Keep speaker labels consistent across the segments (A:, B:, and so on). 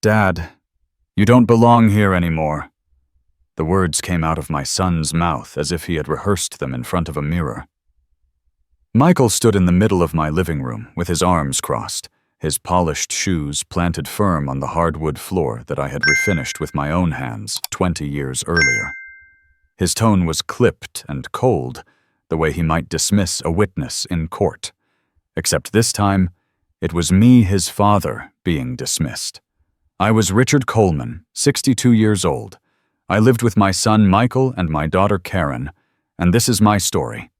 A: "Dad, you don't belong here anymore." The words came out of my son's mouth as if he had rehearsed them in front of a mirror. Michael stood in the middle of my living room with his arms crossed, his polished shoes planted firm on the hardwood floor that I had refinished with my own hands 20 years earlier. His tone was clipped and cold, the way he might dismiss a witness in court. Except this time, it was me, his father, being dismissed. I was Richard Coleman, 62 years old. I lived with my son Michael and my daughter Karen, and this is my story.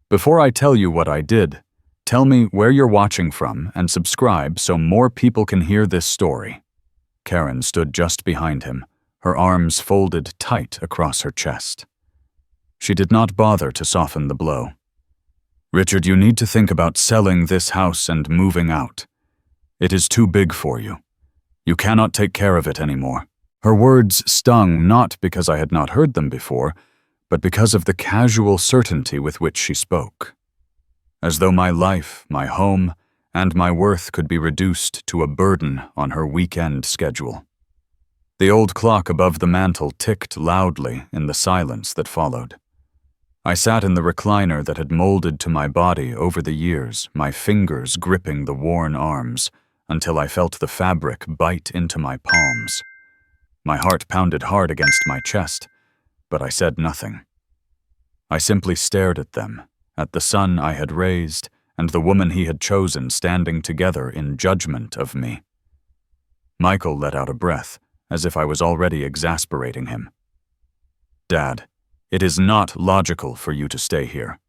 A: Before I tell you what I did, tell me where you're watching from and subscribe so more people can hear this story. Karen stood just behind him, her arms folded tight across her chest. She did not bother to soften the blow. "Richard, you need to think about selling this house and moving out. It is too big for you. You cannot take care of it anymore." Her words stung not because I had not heard them before, but because of the casual certainty with which she spoke. As though my life, my home, and my worth could be reduced to a burden on her weekend schedule. The old clock above the mantel ticked loudly in the silence that followed. I sat in the recliner that had molded to my body over the years, my fingers gripping the worn arms, until I felt the fabric bite into my palms. My heart pounded hard against my chest, but I said nothing. I simply stared at them, at the son I had raised and the woman he had chosen standing together in judgment of me. Michael let out a breath, as if I was already exasperating him. "Dad, it is not logical for you to stay here.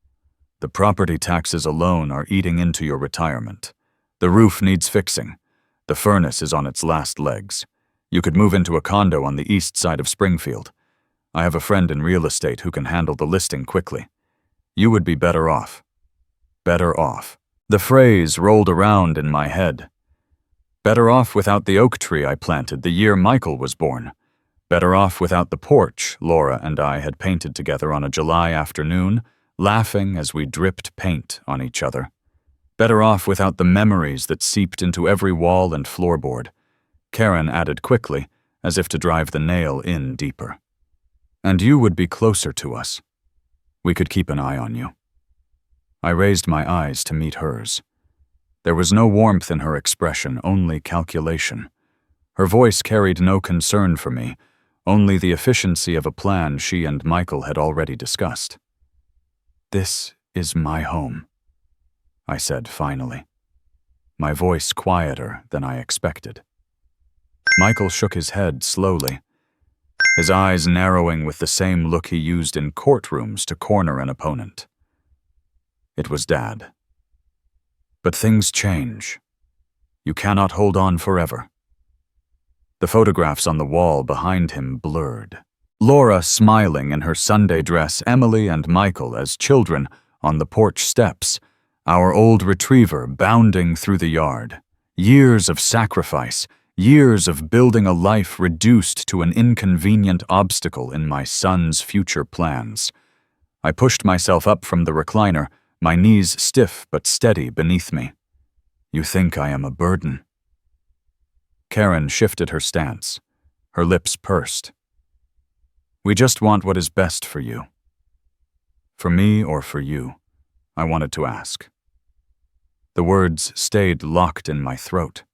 A: The property taxes alone are eating into your retirement. The roof needs fixing. The furnace is on its last legs. You could move into a condo on the east side of Springfield. I have a friend in real estate who can handle the listing quickly. You would be better off." Better off. The phrase rolled around in my head. Better off without the oak tree I planted the year Michael was born. Better off without the porch Laura and I had painted together on a July afternoon, laughing as we dripped paint on each other. Better off without the memories that seeped into every wall and floorboard. Karen added quickly, as if to drive the nail in deeper. "And you would be closer to us. We could keep an eye on you." I raised my eyes to meet hers. There was no warmth in her expression, only calculation. Her voice carried no concern for me, only the efficiency of a plan she and Michael had already discussed. "This is my home," I said finally, my voice quieter than I expected. Michael shook his head slowly, his eyes narrowing with the same look he used in courtrooms to corner an opponent. It was Dad. "But things change. You cannot hold on forever." The photographs on the wall behind him blurred. Laura smiling in her Sunday dress, Emily and Michael as children on the porch steps, our old retriever bounding through the yard. Years of sacrifice, years of building a life reduced to an inconvenient obstacle in my son's future plans. I pushed myself up from the recliner, my knees stiff but steady beneath me. "You think I am a burden?" Karen shifted her stance, her lips pursed. "We just want what is best for you." "For me or for you?" I wanted to ask. The words stayed locked in my throat.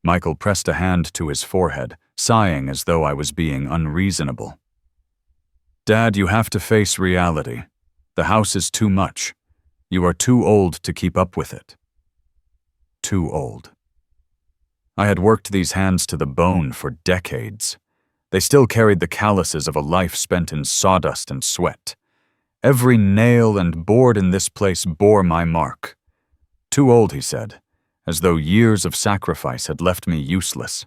A: Michael pressed a hand to his forehead, sighing as though I was being unreasonable. "Dad, you have to face reality. The house is too much. You are too old to keep up with it." Too old. I had worked these hands to the bone for decades. They still carried the calluses of a life spent in sawdust and sweat. Every nail and board in this place bore my mark. "Too old," he said, as though years of sacrifice had left me useless.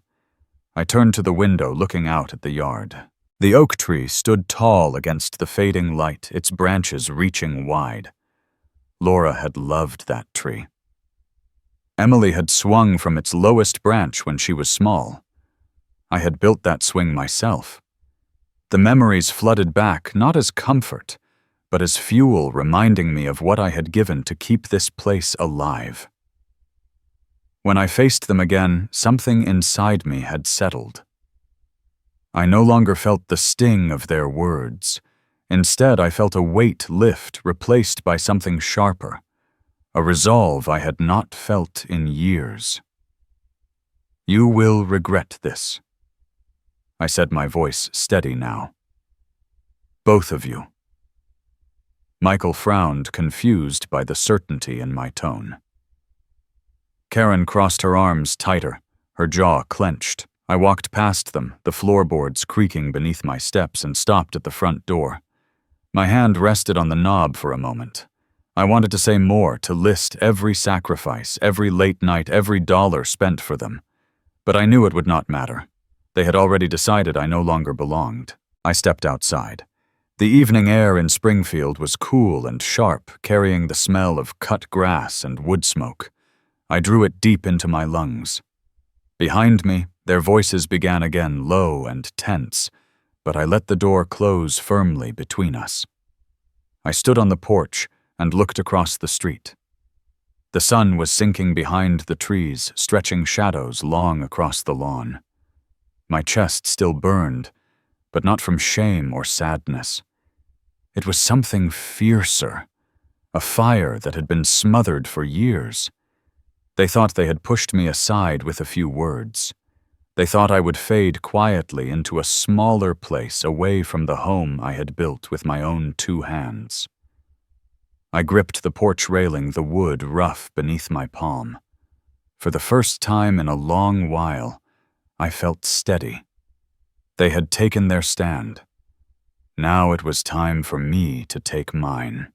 A: I turned to the window, looking out at the yard. The oak tree stood tall against the fading light, its branches reaching wide. Laura had loved that tree. Emily had swung from its lowest branch when she was small. I had built that swing myself. The memories flooded back, not as comfort, but as fuel reminding me of what I had given to keep this place alive. When I faced them again, something inside me had settled. I no longer felt the sting of their words. Instead, I felt a weight lift, replaced by something sharper, a resolve I had not felt in years. "You will regret this," I said, my voice steady now. "Both of you." Michael frowned, confused by the certainty in my tone. Karen crossed her arms tighter, her jaw clenched. I walked past them, the floorboards creaking beneath my steps, and stopped at the front door. My hand rested on the knob for a moment. I wanted to say more, to list every sacrifice, every late night, every dollar spent for them. But I knew it would not matter. They had already decided I no longer belonged. I stepped outside. The evening air in Springfield was cool and sharp, carrying the smell of cut grass and wood smoke. I drew it deep into my lungs. Behind me, their voices began again, low and tense, but I let the door close firmly between us. I stood on the porch and looked across the street. The sun was sinking behind the trees, stretching shadows long across the lawn. My chest still burned, but not from shame or sadness. It was something fiercer, a fire that had been smothered for years. They thought they had pushed me aside with a few words. They thought I would fade quietly into a smaller place away from the home I had built with my own 2 hands. I gripped the porch railing, the wood rough beneath my palm. For the first time in a long while, I felt steady. They had taken their stand. Now it was time for me to take mine.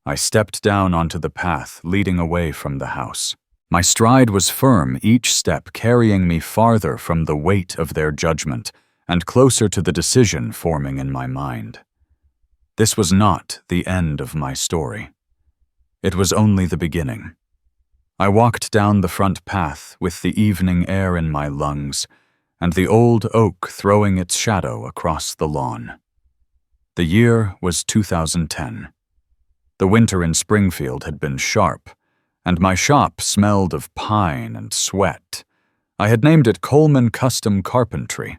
A: I stepped down onto the path leading away from the house. My stride was firm, each step carrying me farther from the weight of their judgment and closer to the decision forming in my mind. This was not the end of my story. It was only the beginning. I walked down the front path with the evening air in my lungs and the old oak throwing its shadow across the lawn. The year was 2010. The winter in Springfield had been sharp, and my shop smelled of pine and sweat. I had named it Coleman Custom Carpentry.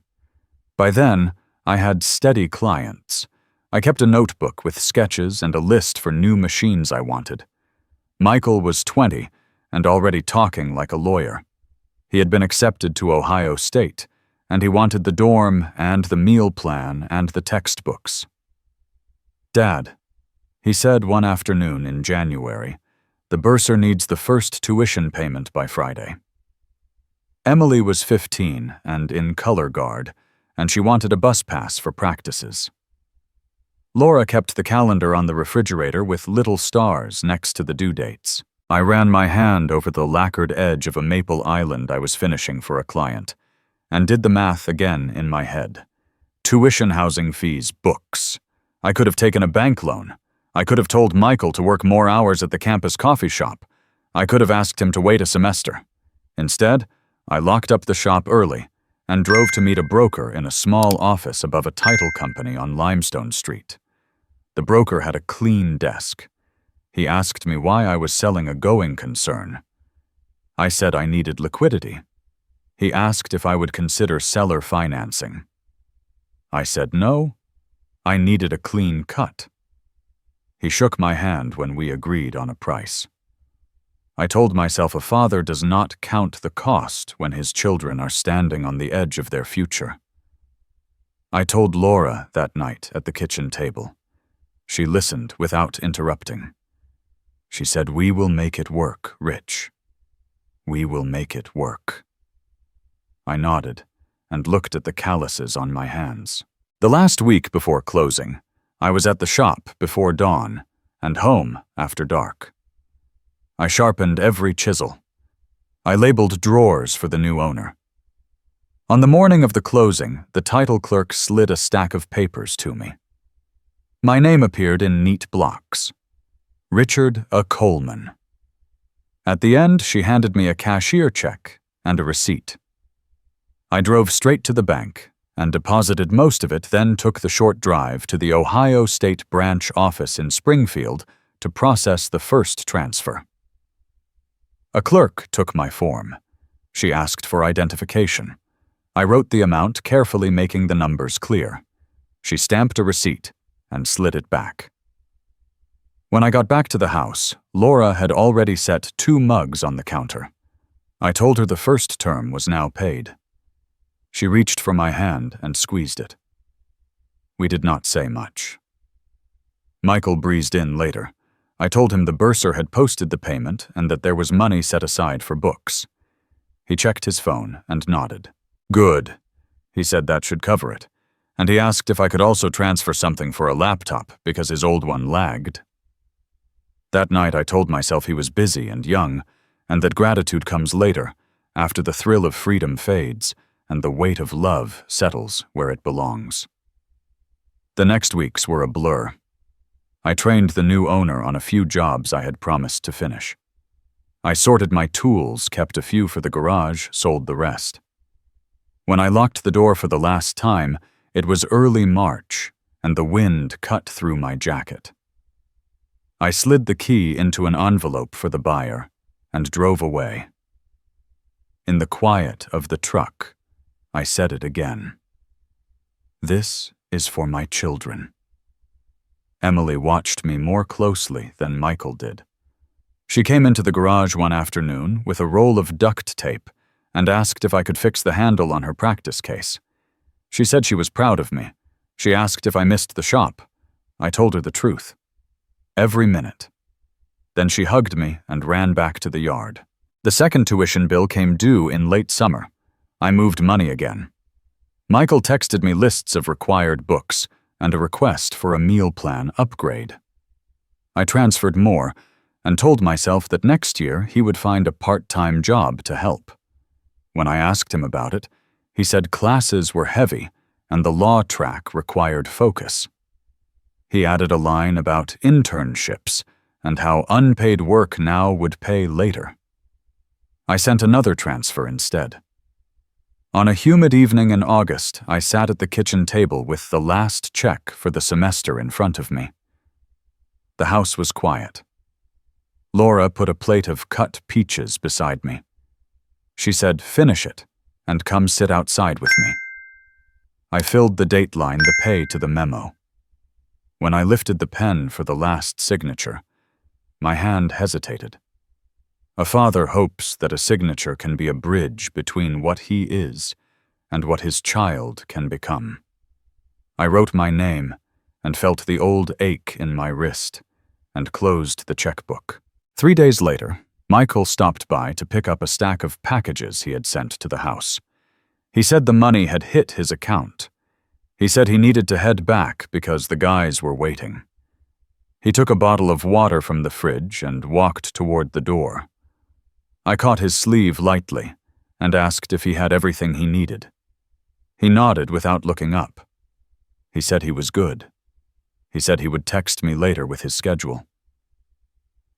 A: By then, I had steady clients. I kept a notebook with sketches and a list for new machines I wanted. Michael was 20 and already talking like a lawyer. He had been accepted to Ohio State, and he wanted the dorm and the meal plan and the textbooks. "Dad," he said one afternoon in January, "the bursar needs the first tuition payment by Friday." Emily was 15 and in color guard, and she wanted a bus pass for practices. Laura kept the calendar on the refrigerator with little stars next to the due dates. I ran my hand over the lacquered edge of a maple island I was finishing for a client, and did the math again in my head. Tuition, housing fees, books. I could have taken a bank loan. I could have told Michael to work more hours at the campus coffee shop. I could have asked him to wait a semester. Instead, I locked up the shop early and drove to meet a broker in a small office above a title company on Limestone Street. The broker had a clean desk. He asked me why I was selling a going concern. I said I needed liquidity. He asked if I would consider seller financing. I said no. I needed a clean cut. He shook my hand when we agreed on a price. I told myself a father does not count the cost when his children are standing on the edge of their future. I told Laura that night at the kitchen table. She listened without interrupting. She said, "We will make it work, Rich. We will make it work." I nodded and looked at the calluses on my hands. The last week before closing, I was at the shop before dawn and home after dark. I sharpened every chisel. I labeled drawers for the new owner. On the morning of the closing, the title clerk slid a stack of papers to me. My name appeared in neat blocks. Richard A. Coleman. At the end, she handed me a cashier check and a receipt. I drove straight to the bank and deposited most of it, then took the short drive to the Ohio State branch office in Springfield to process the first transfer. A clerk took my form. She asked for identification. I wrote the amount, carefully making the numbers clear. She stamped a receipt and slid it back. When I got back to the house, Laura had already set 2 mugs on the counter. I told her the first term was now paid. She reached for my hand and squeezed it. We did not say much. Michael breezed in later. I told him the bursar had posted the payment and that there was money set aside for books. He checked his phone and nodded. Good. He said that should cover it, and he asked if I could also transfer something for a laptop because his old one lagged. That night I told myself he was busy and young, and that gratitude comes later, after the thrill of freedom fades and the weight of love settles where it belongs. The next weeks were a blur. I trained the new owner on a few jobs I had promised to finish. I sorted my tools, kept a few for the garage, sold the rest. When I locked the door for the last time, it was early March, and the wind cut through my jacket. I slid the key into an envelope for the buyer and drove away. In the quiet of the truck, I said it again. This is for my children. Emily watched me more closely than Michael did. She came into the garage one afternoon with a roll of duct tape and asked if I could fix the handle on her practice case. She said she was proud of me. She asked if I missed the shop. I told her the truth. Every minute. Then she hugged me and ran back to the yard. The second tuition bill came due in late summer. I moved money again. Michael texted me lists of required books and a request for a meal plan upgrade. I transferred more and told myself that next year he would find a part-time job to help. When I asked him about it, he said classes were heavy and the law track required focus. He added a line about internships and how unpaid work now would pay later. I sent another transfer instead. On a humid evening in August, I sat at the kitchen table with the last check for the semester in front of me. The house was quiet. Laura put a plate of cut peaches beside me. She said, "Finish it, and come sit outside with me." I filled the dateline, the pay to the memo. When I lifted the pen for the last signature, my hand hesitated. A father hopes that a signature can be a bridge between what he is and what his child can become. I wrote my name and felt the old ache in my wrist and closed the checkbook. 3 days later, Michael stopped by to pick up a stack of packages he had sent to the house. He said the money had hit his account. He said he needed to head back because the guys were waiting. He took a bottle of water from the fridge and walked toward the door. I caught his sleeve lightly and asked if he had everything he needed. He nodded without looking up. He said he was good. He said he would text me later with his schedule.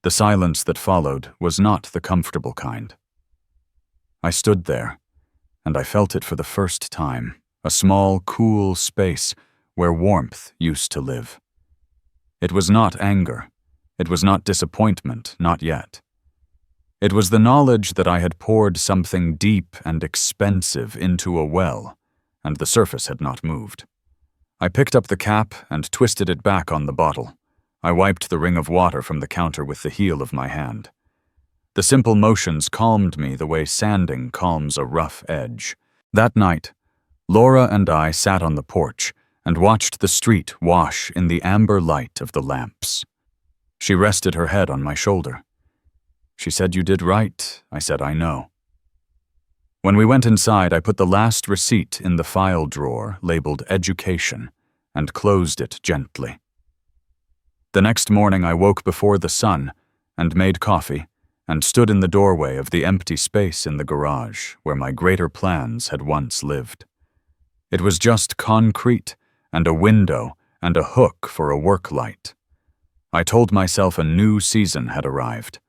A: The silence that followed was not the comfortable kind. I stood there, and I felt it for the first time, a small, cool space where warmth used to live. It was not anger. It was not disappointment, not yet. It was the knowledge that I had poured something deep and expensive into a well, and the surface had not moved. I picked up the cap and twisted it back on the bottle. I wiped the ring of water from the counter with the heel of my hand. The simple motions calmed me the way sanding calms a rough edge. That night, Laura and I sat on the porch and watched the street wash in the amber light of the lamps. She rested her head on my shoulder. She said, "You did right." I said, "I know." When we went inside, I put the last receipt in the file drawer labeled Education and closed it gently. The next morning I woke before the sun and made coffee and stood in the doorway of the empty space in the garage where my greater plans had once lived. It was just concrete and a window and a hook for a work light. I told myself a new season had arrived.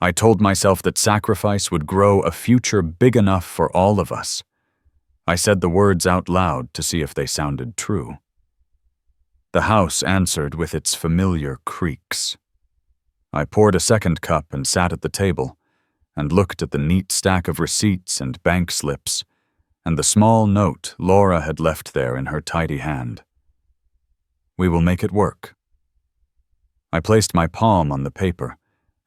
A: I told myself that sacrifice would grow a future big enough for all of us. I said the words out loud to see if they sounded true. The house answered with its familiar creaks. I poured a second cup and sat at the table, and looked at the neat stack of receipts and bank slips, and the small note Laura had left there in her tidy hand. "We will make it work." I placed my palm on the paper,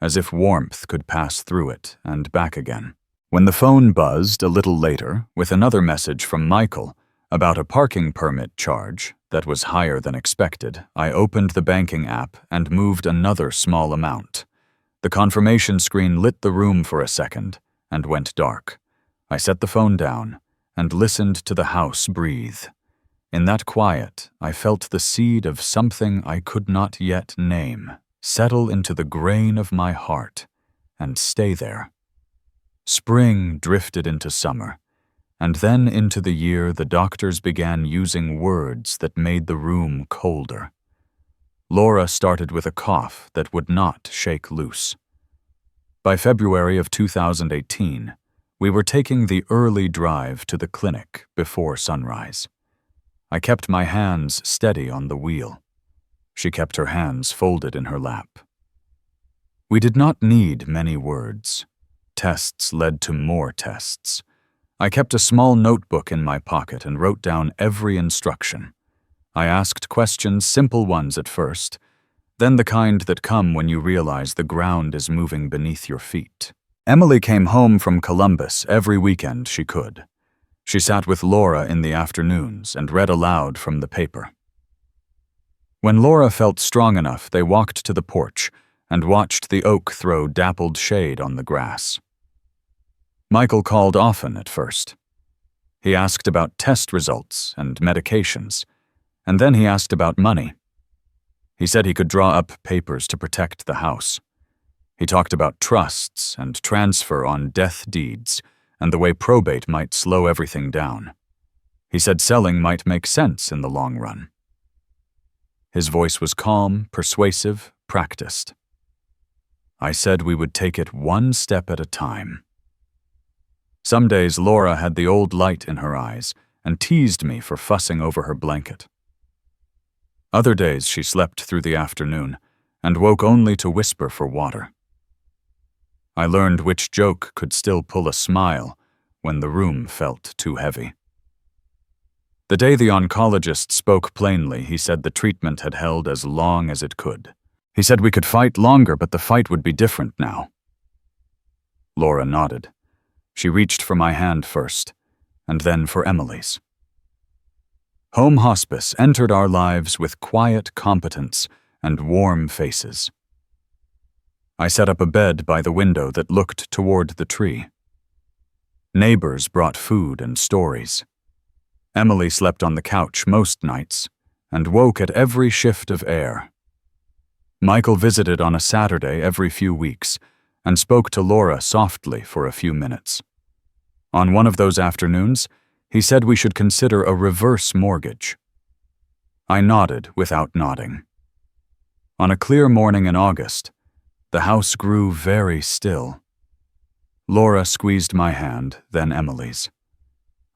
A: as if warmth could pass through it and back again. When the phone buzzed a little later with another message from Michael about a parking permit charge that was higher than expected, I opened the banking app and moved another small amount. The confirmation screen lit the room for a second and went dark. I set the phone down and listened to the house breathe. In that quiet, I felt the seed of something I could not yet name settle into the grain of my heart and stay there. Spring drifted into summer, and then into the year the doctors began using words that made the room colder. Laura started with a cough that would not shake loose. By February of 2018, we were taking the early drive to the clinic before sunrise. I kept my hands steady on the wheel. She kept her hands folded in her lap. We did not need many words. Tests led to more tests. I kept a small notebook in my pocket and wrote down every instruction. I asked questions, simple ones at first, then the kind that come when you realize the ground is moving beneath your feet. Emily came home from Columbus every weekend she could. She sat with Laura in the afternoons and read aloud from the paper. When Laura felt strong enough, they walked to the porch and watched the oak throw dappled shade on the grass. Michael called often at first. He asked about test results and medications, and then he asked about money. He said he could draw up papers to protect the house. He talked about trusts and transfer on death deeds, and the way probate might slow everything down. He said selling might make sense in the long run. His voice was calm, persuasive, practiced. I said we would take it one step at a time. Some days Laura had the old light in her eyes and teased me for fussing over her blanket. Other days she slept through the afternoon and woke only to whisper for water. I learned which joke could still pull a smile when the room felt too heavy. The day the oncologist spoke plainly, he said the treatment had held as long as it could. He said we could fight longer, but the fight would be different now. Laura nodded. She reached for my hand first, and then for Emily's. Home hospice entered our lives with quiet competence and warm faces. I set up a bed by the window that looked toward the tree. Neighbors brought food and stories. Emily slept on the couch most nights and woke at every shift of air. Michael visited on a Saturday every few weeks and spoke to Laura softly for a few minutes. On one of those afternoons, he said we should consider a reverse mortgage. I nodded without nodding. On a clear morning in August, the house grew very still. Laura squeezed my hand, then Emily's.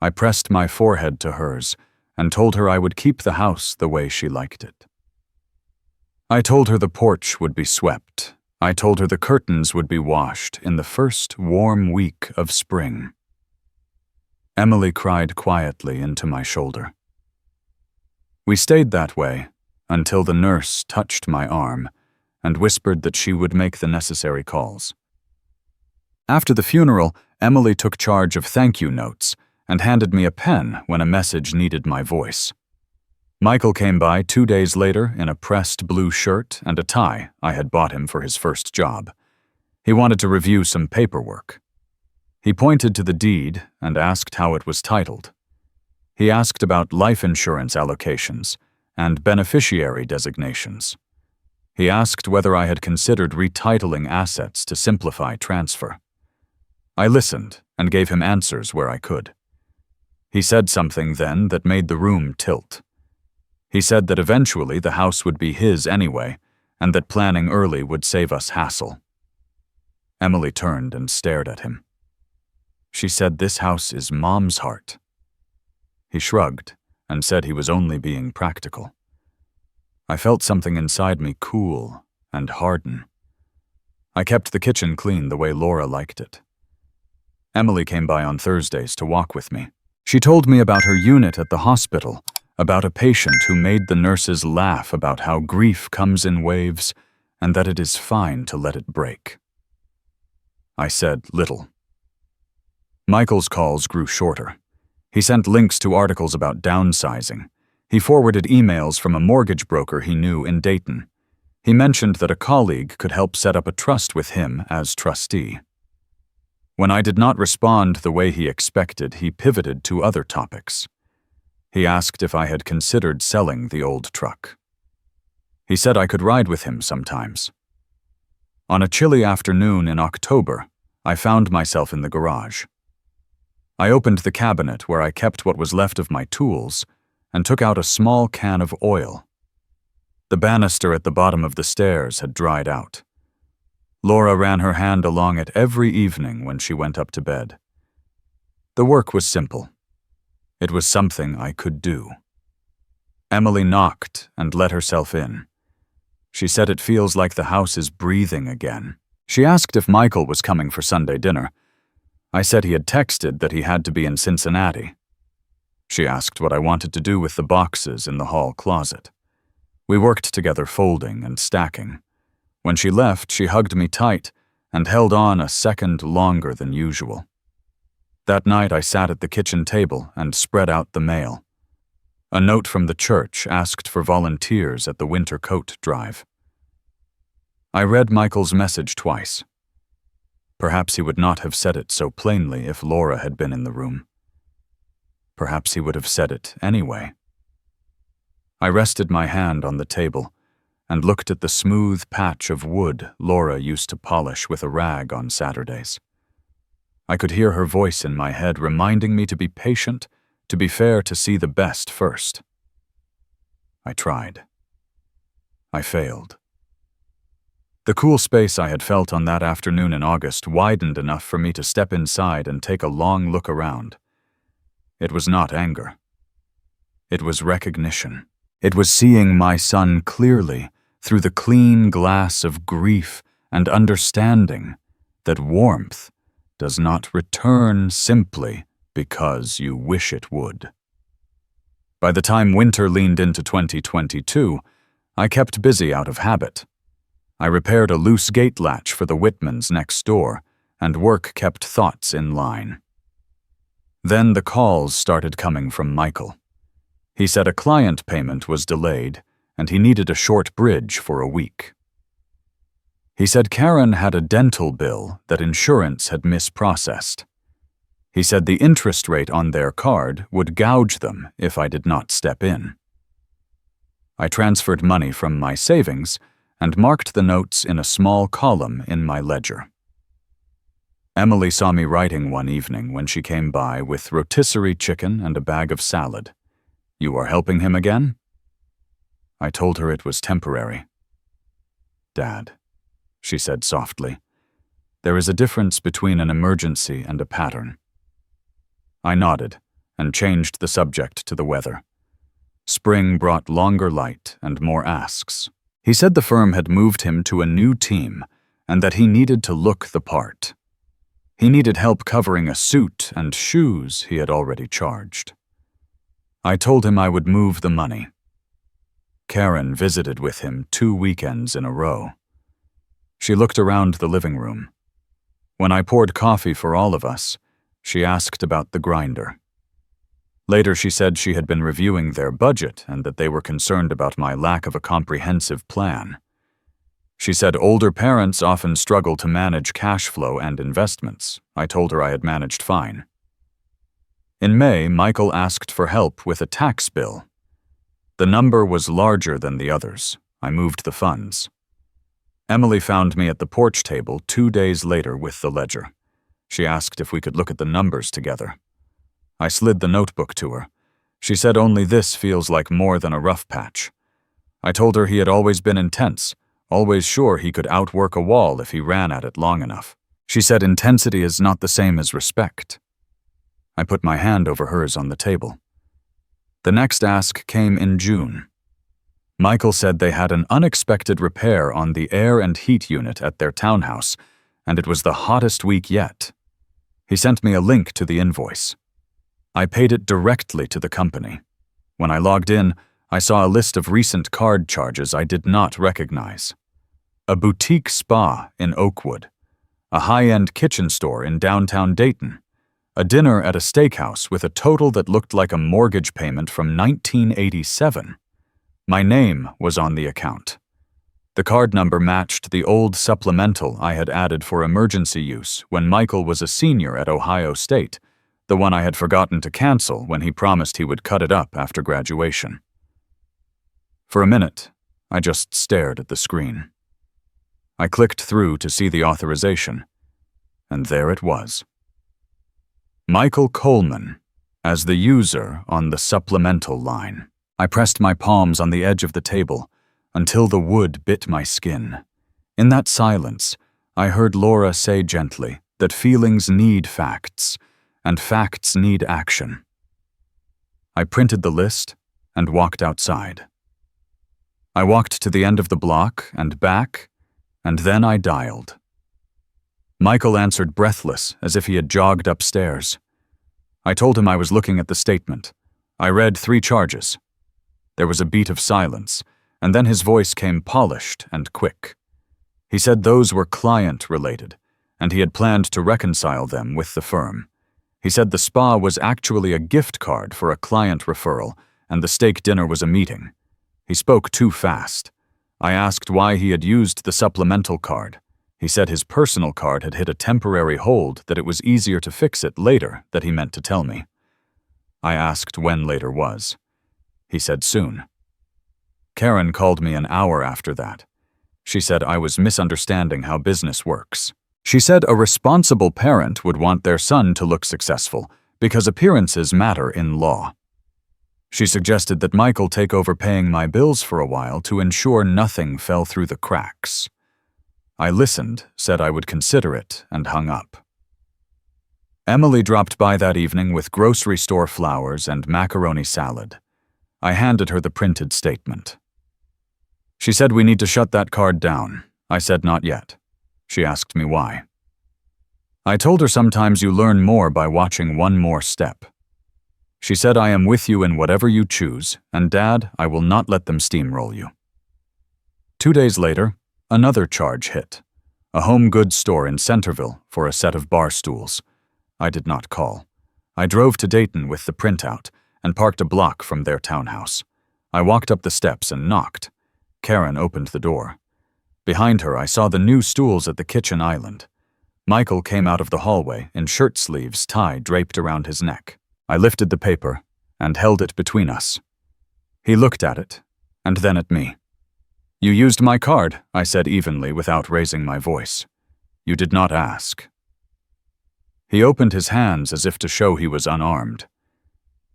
A: I pressed my forehead to hers and told her I would keep the house the way she liked it. I told her the porch would be swept. I told her the curtains would be washed in the first warm week of spring. Emily cried quietly into my shoulder. We stayed that way until the nurse touched my arm and whispered that she would make the necessary calls. After the funeral, Emily took charge of thank you notes and handed me a pen when a message needed my voice. Michael came by 2 days later in a pressed blue shirt and a tie I had bought him for his first job. He wanted to review some paperwork. He pointed to the deed and asked how it was titled. He asked about life insurance allocations and beneficiary designations. He asked whether I had considered retitling assets to simplify transfer. I listened and gave him answers where I could. He said something then that made the room tilt. He said that eventually the house would be his anyway, and that planning early would save us hassle. Emily turned and stared at him. She said this house is Mom's heart. He shrugged and said he was only being practical. I felt something inside me cool and harden. I kept the kitchen clean the way Laura liked it. Emily came by on Thursdays to walk with me. She told me about her unit at the hospital, about a patient who made the nurses laugh about how grief comes in waves and that it is fine to let it break. I said little. Michael's calls grew shorter. He sent links to articles about downsizing. He forwarded emails from a mortgage broker he knew in Dayton. He mentioned that a colleague could help set up a trust with him as trustee. When I did not respond the way he expected, he pivoted to other topics. He asked if I had considered selling the old truck. He said I could ride with him sometimes. On a chilly afternoon in October, I found myself in the garage. I opened the cabinet where I kept what was left of my tools and took out a small can of oil. The banister at the bottom of the stairs had dried out. Laura ran her hand along it every evening when she went up to bed. The work was simple. It was something I could do. Emily knocked and let herself in. She said it feels like the house is breathing again. She asked if Michael was coming for Sunday dinner. I said he had texted that he had to be in Cincinnati. She asked what I wanted to do with the boxes in the hall closet. We worked together folding and stacking. When she left, she hugged me tight and held on a second longer than usual. That night I sat at the kitchen table and spread out the mail. A note from the church asked for volunteers at the winter coat drive. I read Michael's message twice. Perhaps he would not have said it so plainly if Laura had been in the room. Perhaps he would have said it anyway. I rested my hand on the table and looked at the smooth patch of wood Laura used to polish with a rag on Saturdays. I could hear her voice in my head reminding me to be patient, to be fair, to see the best first. I tried. I failed. The cool space I had felt on that afternoon in August widened enough for me to step inside and take a long look around. It was not anger. It was recognition. It was seeing my son clearly through the clean glass of grief and understanding that warmth does not return simply because you wish it would. By the time winter leaned into 2022, I kept busy out of habit. I repaired a loose gate latch for the Whitmans next door, and work kept thoughts in line. Then the calls started coming from Michael. He said a client payment was delayed, and he needed a short bridge for a week. He said Karen had a dental bill that insurance had misprocessed. He said the interest rate on their card would gouge them if I did not step in. I transferred money from my savings and marked the notes in a small column in my ledger. Emily saw me writing one evening when she came by with rotisserie chicken and a bag of salad. "You are helping him again?" I told her it was temporary. "Dad," she said softly, "there is a difference between an emergency and a pattern." I nodded and changed the subject to the weather. Spring brought longer light and more asks. He said the firm had moved him to a new team and that he needed to look the part. He needed help covering a suit and shoes he had already charged. I told him I would move the money. Karen visited with him 2 weekends in a row. She looked around the living room. When I poured coffee for all of us, she asked about the grinder. Later she said she had been reviewing their budget and that they were concerned about my lack of a comprehensive plan. She said older parents often struggle to manage cash flow and investments. I told her I had managed fine. In May, Michael asked for help with a tax bill. The number was larger than the others. I moved the funds. Emily found me at the porch table 2 days later with the ledger. She asked if we could look at the numbers together. I slid the notebook to her. She said only this feels like more than a rough patch. I told her he had always been intense, always sure he could outwork a wall if he ran at it long enough. She said intensity is not the same as respect. I put my hand over hers on the table. The next ask came in June. Michael said they had an unexpected repair on the air and heat unit at their townhouse, and it was the hottest week yet. He sent me a link to the invoice. I paid it directly to the company. When I logged in, I saw a list of recent card charges I did not recognize. A boutique spa in Oakwood, a high-end kitchen store in downtown Dayton, a dinner at a steakhouse with a total that looked like a mortgage payment from 1987. My name was on the account. The card number matched the old supplemental I had added for emergency use when Michael was a senior at Ohio State, the one I had forgotten to cancel when he promised he would cut it up after graduation. For a minute, I just stared at the screen. I clicked through to see the authorization, and there it was. Michael Coleman, as the user on the supplemental line. I pressed my palms on the edge of the table until the wood bit my skin. In that silence, I heard Laura say gently that feelings need facts, and facts need action. I printed the list and walked outside. I walked to the end of the block and back, and then I dialed. Michael answered breathless, as if he had jogged upstairs. I told him I was looking at the statement. I read 3 charges. There was a beat of silence, and then his voice came polished and quick. He said those were client-related, and he had planned to reconcile them with the firm. He said the spa was actually a gift card for a client referral, and the steak dinner was a meeting. He spoke too fast. I asked why he had used the supplemental card. He said his personal card had hit a temporary hold, that it was easier to fix it later, that he meant to tell me. I asked when later was. He said soon. Karen called me an hour after that. She said I was misunderstanding how business works. She said a responsible parent would want their son to look successful because appearances matter in law. She suggested that Michael take over paying my bills for a while to ensure nothing fell through the cracks. I listened, said I would consider it, and hung up. Emily dropped by that evening with grocery store flowers and macaroni salad. I handed her the printed statement. She said we need to shut that card down. I said not yet. She asked me why. I told her sometimes you learn more by watching one more step. She said I am with you in whatever you choose, and Dad, I will not let them steamroll you. 2 days later, another charge hit. A home goods store in Centerville for a set of bar stools. I did not call. I drove to Dayton with the printout and parked a block from their townhouse. I walked up the steps and knocked. Karen opened the door. Behind her, I saw the new stools at the kitchen island. Michael came out of the hallway in shirt sleeves, tie draped around his neck. I lifted the paper and held it between us. He looked at it, and then at me. You used my card, I said evenly without raising my voice. You did not ask. He opened his hands as if to show he was unarmed.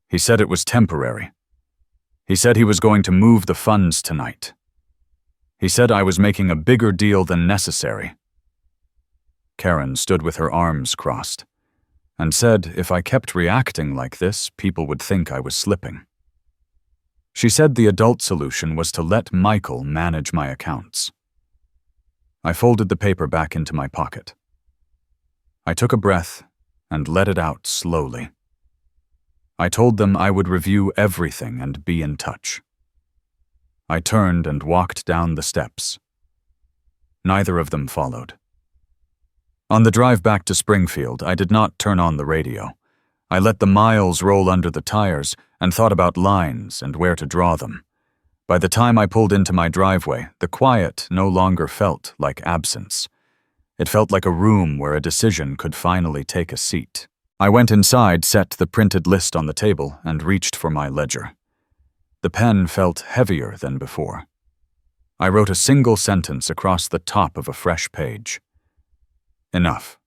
A: He said it was temporary. He said he was going to move the funds tonight. He said I was making a bigger deal than necessary. Karen stood with her arms crossed and said if I kept reacting like this, people would think I was slipping. She said the adult solution was to let Michael manage my accounts. I folded the paper back into my pocket. I took a breath and let it out slowly. I told them I would review everything and be in touch. I turned and walked down the steps. Neither of them followed. On the drive back to Springfield, I did not turn on the radio. I let the miles roll under the tires and thought about lines and where to draw them. By the time I pulled into my driveway, the quiet no longer felt like absence. It felt like a room where a decision could finally take a seat. I went inside, set the printed list on the table, and reached for my ledger. The pen felt heavier than before. I wrote a single sentence across the top of a fresh page. Enough.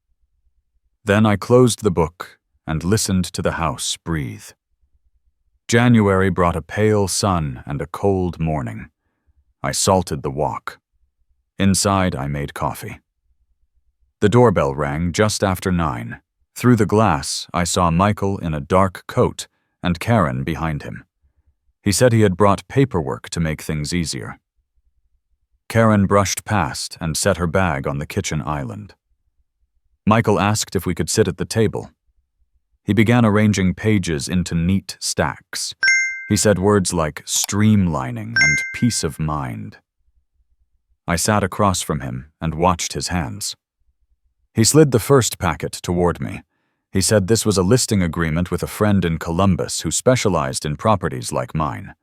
A: Then I closed the book and listened to the house breathe. January brought a pale sun and a cold morning. I salted the walk. Inside, I made coffee. The doorbell rang just after 9. Through the glass, I saw Michael in a dark coat and Karen behind him. He said he had brought paperwork to make things easier. Karen brushed past and set her bag on the kitchen island. Michael asked if we could sit at the table. He began arranging pages into neat stacks. He said words like streamlining and peace of mind. I sat across from him and watched his hands. He slid the first packet toward me. He said this was a listing agreement with a friend in Columbus who specialized in properties like mine.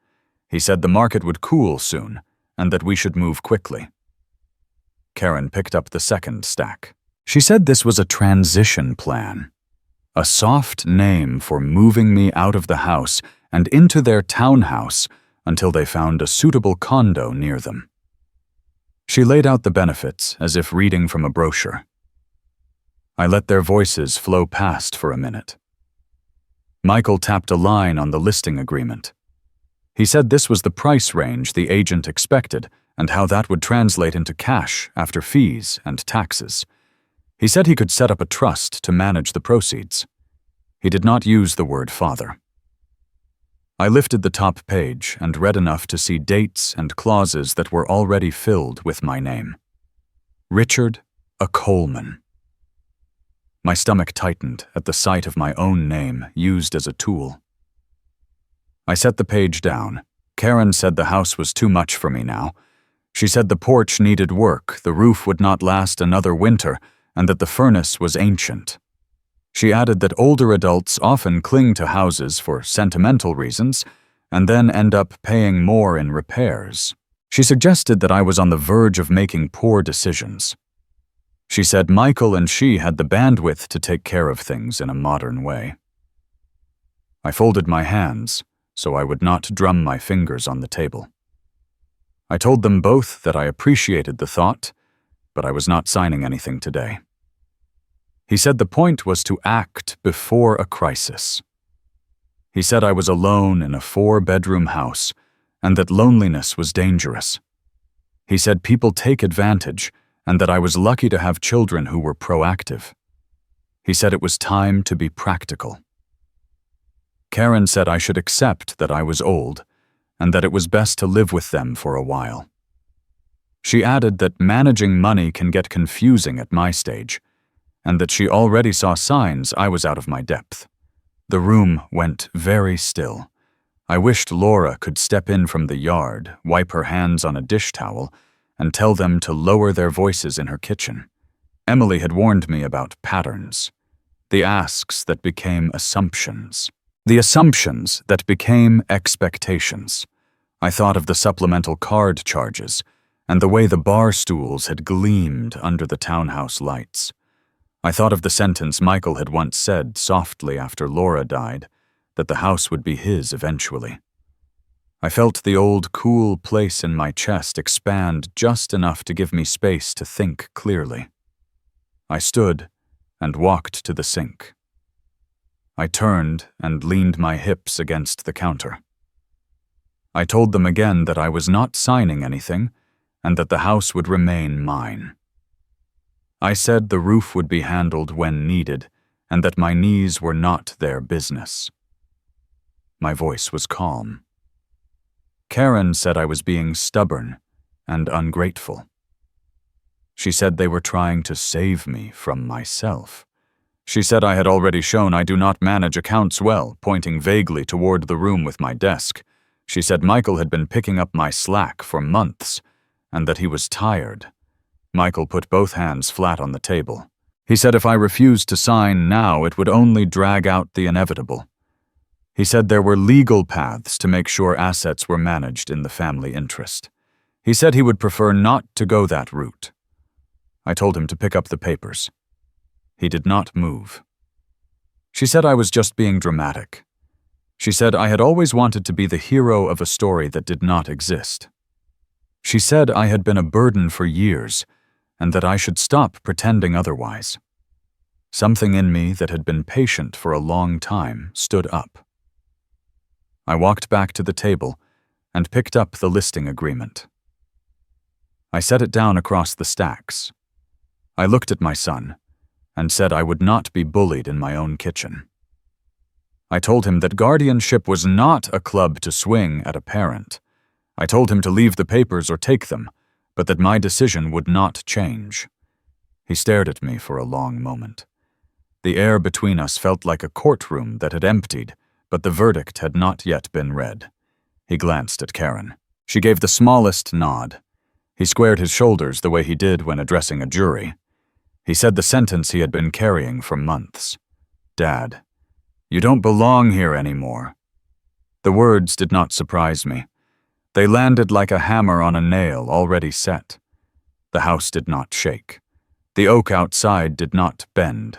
A: He said the market would cool soon and that we should move quickly. Karen picked up the second stack. She said this was a transition plan, a soft name for moving me out of the house and into their townhouse until they found a suitable condo near them. She laid out the benefits as if reading from a brochure. I let their voices flow past for a minute. Michael tapped a line on the listing agreement. He said this was the price range the agent expected and how that would translate into cash after fees and taxes. He said he could set up a trust to manage the proceeds. He did not use the word father. I lifted the top page and read enough to see dates and clauses that were already filled with my name. Richard, a Coleman. My stomach tightened at the sight of my own name used as a tool. I set the page down. Karen said the house was too much for me now. She said the porch needed work, the roof would not last another winter, and that the furnace was ancient. She added that older adults often cling to houses for sentimental reasons and then end up paying more in repairs. She suggested that I was on the verge of making poor decisions. She said Michael and she had the bandwidth to take care of things in a modern way. I folded my hands so I would not drum my fingers on the table. I told them both that I appreciated the thought, but I was not signing anything today. He said the point was to act before a crisis. He said I was alone in a 4-bedroom house and that loneliness was dangerous. He said people take advantage and that I was lucky to have children who were proactive. He said it was time to be practical. Karen said I should accept that I was old and that it was best to live with them for a while. She added that managing money can get confusing at my stage, and that she already saw signs I was out of my depth. The room went very still. I wished Laura could step in from the yard, wipe her hands on a dish towel, and tell them to lower their voices in her kitchen. Emily had warned me about patterns, the asks that became assumptions, the assumptions that became expectations. I thought of the supplemental card charges and the way the bar stools had gleamed under the townhouse lights. I thought of the sentence Michael had once said softly after Laura died, that the house would be his eventually. I felt the old cool place in my chest expand just enough to give me space to think clearly. I stood and walked to the sink. I turned and leaned my hips against the counter. I told them again that I was not signing anything and that the house would remain mine. I said the roof would be handled when needed and that my knees were not their business. My voice was calm. Karen said I was being stubborn and ungrateful. She said they were trying to save me from myself. She said I had already shown I do not manage accounts well, pointing vaguely toward the room with my desk. She said Michael had been picking up my slack for months and that he was tired. Michael put both hands flat on the table. He said if I refused to sign now, it would only drag out the inevitable. He said there were legal paths to make sure assets were managed in the family interest. He said he would prefer not to go that route. I told him to pick up the papers. He did not move. She said I was just being dramatic. She said I had always wanted to be the hero of a story that did not exist. She said I had been a burden for years, and that I should stop pretending otherwise. Something in me that had been patient for a long time stood up. I walked back to the table and picked up the listing agreement. I set it down across the stacks. I looked at my son and said I would not be bullied in my own kitchen. I told him that guardianship was not a club to swing at a parent. I told him to leave the papers or take them, but that my decision would not change. He stared at me for a long moment. The air between us felt like a courtroom that had emptied, but the verdict had not yet been read. He glanced at Karen. She gave the smallest nod. He squared his shoulders the way he did when addressing a jury. He said the sentence he had been carrying for months. "Dad, you don't belong here anymore." The words did not surprise me. They landed like a hammer on a nail already set. The house did not shake. The oak outside did not bend.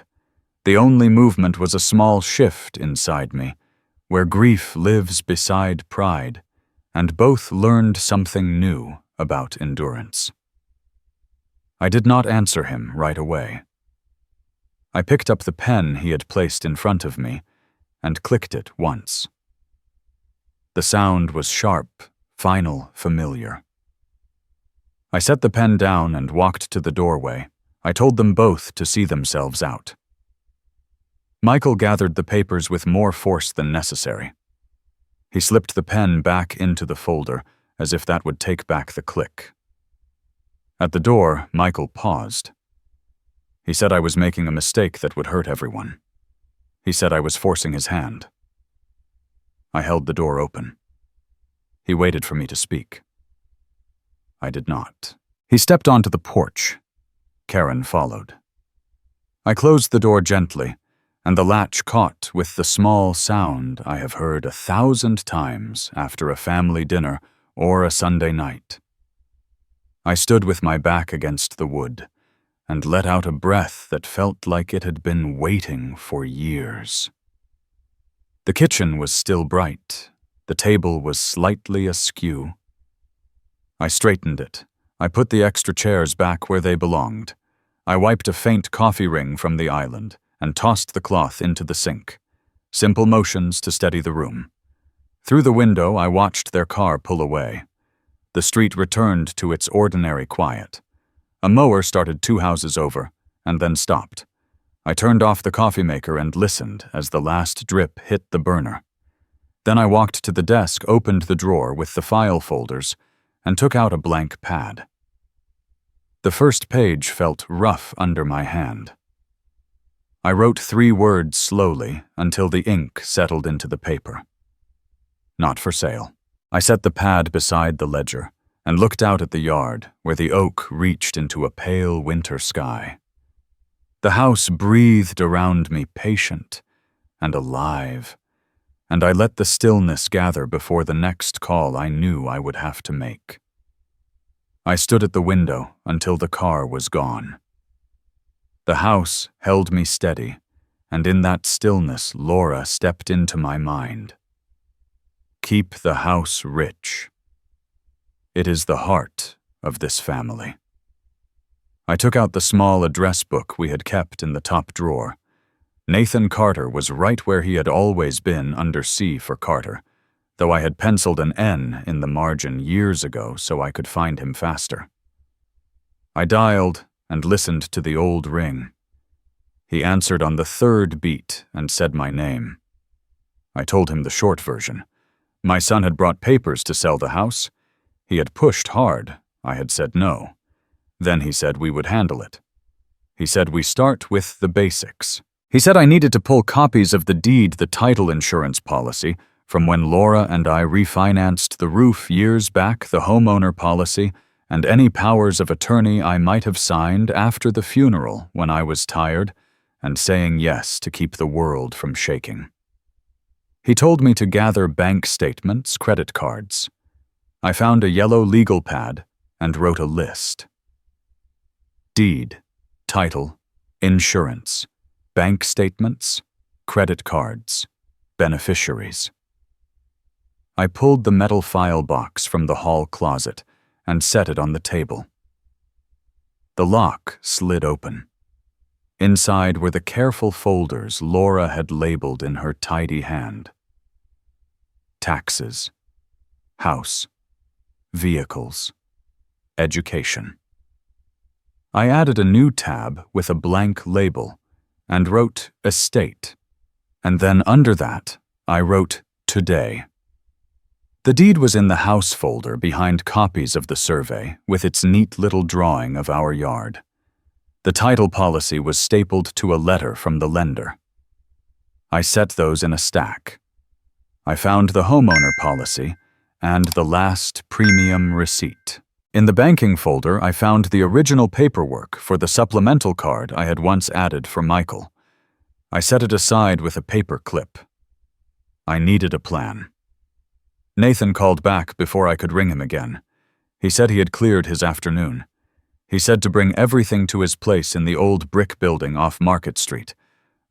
A: The only movement was a small shift inside me, where grief lives beside pride, and both learned something new about endurance. I did not answer him right away. I picked up the pen he had placed in front of me and clicked it once. The sound was sharp, final, familiar. I set the pen down and walked to the doorway. I told them both to see themselves out. Michael gathered the papers with more force than necessary. He slipped the pen back into the folder, as if that would take back the click. At the door, Michael paused. He said I was making a mistake that would hurt everyone. He said I was forcing his hand. I held the door open. He waited for me to speak. I did not. He stepped onto the porch. Karen followed. I closed the door gently, and the latch caught with the small sound I have heard 1,000 times after a family dinner or a Sunday night. I stood with my back against the wood and let out a breath that felt like it had been waiting for years. The kitchen was still bright. The table was slightly askew. I straightened it. I put the extra chairs back where they belonged. I wiped a faint coffee ring from the island and tossed the cloth into the sink. Simple motions to steady the room. Through the window, I watched their car pull away. The street returned to its ordinary quiet. A mower started 2 houses over, and then stopped. I turned off the coffee maker and listened as the last drip hit the burner. Then I walked to the desk, opened the drawer with the file folders, and took out a blank pad. The first page felt rough under my hand. I wrote 3 words slowly until the ink settled into the paper. Not for sale. I set the pad beside the ledger and looked out at the yard where the oak reached into a pale winter sky. The house breathed around me, patient and alive, and I let the stillness gather before the next call I knew I would have to make. I stood at the window until the car was gone. The house held me steady, and in that stillness Laura stepped into my mind. Keep the house rich. It is the heart of this family. I took out the small address book we had kept in the top drawer. Nathan Carter was right where he had always been, under C for Carter, though I had penciled an N in the margin years ago so I could find him faster. I dialed and listened to the old ring. He answered on the 3rd beat and said my name. I told him the short version. My son had brought papers to sell the house. He had pushed hard. I had said no. Then he said we would handle it. He said we start with the basics. He said I needed to pull copies of the deed, the title insurance policy, from when Laura and I refinanced the roof years back, the homeowner policy, and any powers of attorney I might have signed after the funeral when I was tired and saying yes to keep the world from shaking. He told me to gather bank statements, credit cards. I found a yellow legal pad and wrote a list. Deed, title, insurance, bank statements, credit cards, beneficiaries. I pulled the metal file box from the hall closet and set it on the table. The lock slid open. Inside were the careful folders Laura had labeled in her tidy hand. Taxes, house, vehicles, education. I added a new tab with a blank label and wrote estate And then under that, I wrote, "Today." The deed was in the house folder behind copies of the survey with its neat little drawing of our yard. The title policy was stapled to a letter from the lender. I set those in a stack. I found the homeowner policy and the last premium receipt. In the banking folder, I found the original paperwork for the supplemental card I had once added for Michael. I set it aside with a paper clip. I needed a plan. Nathan called back before I could ring him again. He said he had cleared his afternoon. He said to bring everything to his place in the old brick building off Market Street.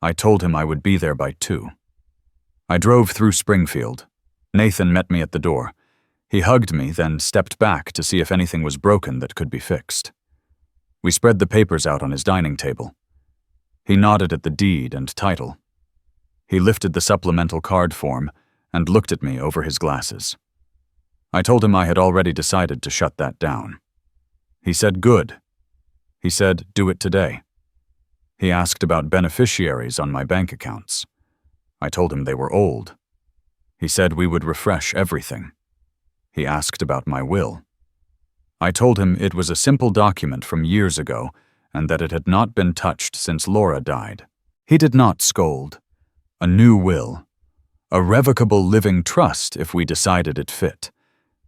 A: I told him I would be there by 2. I drove through Springfield. Nathan met me at the door. He hugged me, then stepped back to see if anything was broken that could be fixed. We spread the papers out on his dining table. He nodded at the deed and title. He lifted the supplemental card form and looked at me over his glasses. I told him I had already decided to shut that down. He said, "Good." He said, "Do it today." He asked about beneficiaries on my bank accounts. I told him they were old. He said we would refresh everything. He asked about my will. I told him it was a simple document from years ago and that it had not been touched since Laura died. He did not scold. A new will. A revocable living trust if we decided it fit.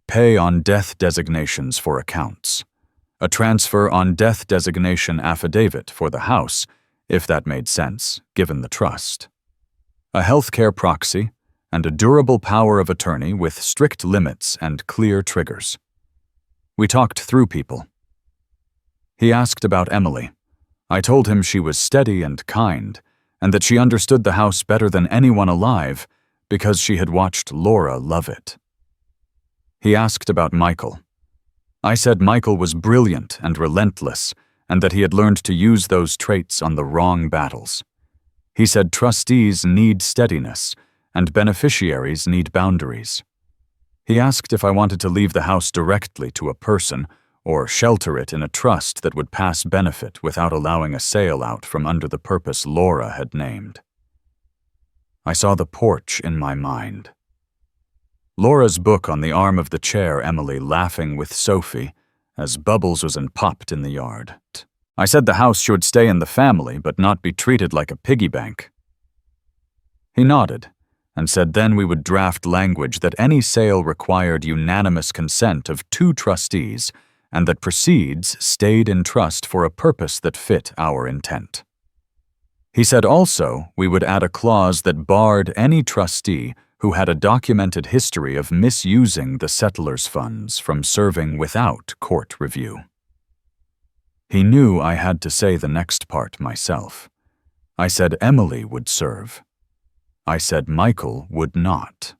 A: Pay on death designations for accounts. A transfer on death designation affidavit for the house, if that made sense, given the trust. A healthcare proxy, and a durable power of attorney with strict limits and clear triggers. We talked through people. He asked about Emily. I told him she was steady and kind, and that she understood the house better than anyone alive because she had watched Laura love it. He asked about Michael. I said Michael was brilliant and relentless, and that he had learned to use those traits on the wrong battles. He said trustees need steadiness, and beneficiaries need boundaries. He asked if I wanted to leave the house directly to a person or shelter it in a trust that would pass benefit without allowing a sale out from under the purpose Laura had named. I saw the porch in my mind. Laura's book on the arm of the chair, Emily laughing with Sophie as Bubbles was popped in the yard. I said the house should stay in the family but not be treated like a piggy bank. He nodded and said then we would draft language that any sale required unanimous consent of 2 trustees and that proceeds stayed in trust for a purpose that fit our intent. He said also we would add a clause that barred any trustee who had a documented history of misusing the settlers' funds from serving without court review. He knew I had to say the next part myself. I said Emily would serve. I said Michael would not.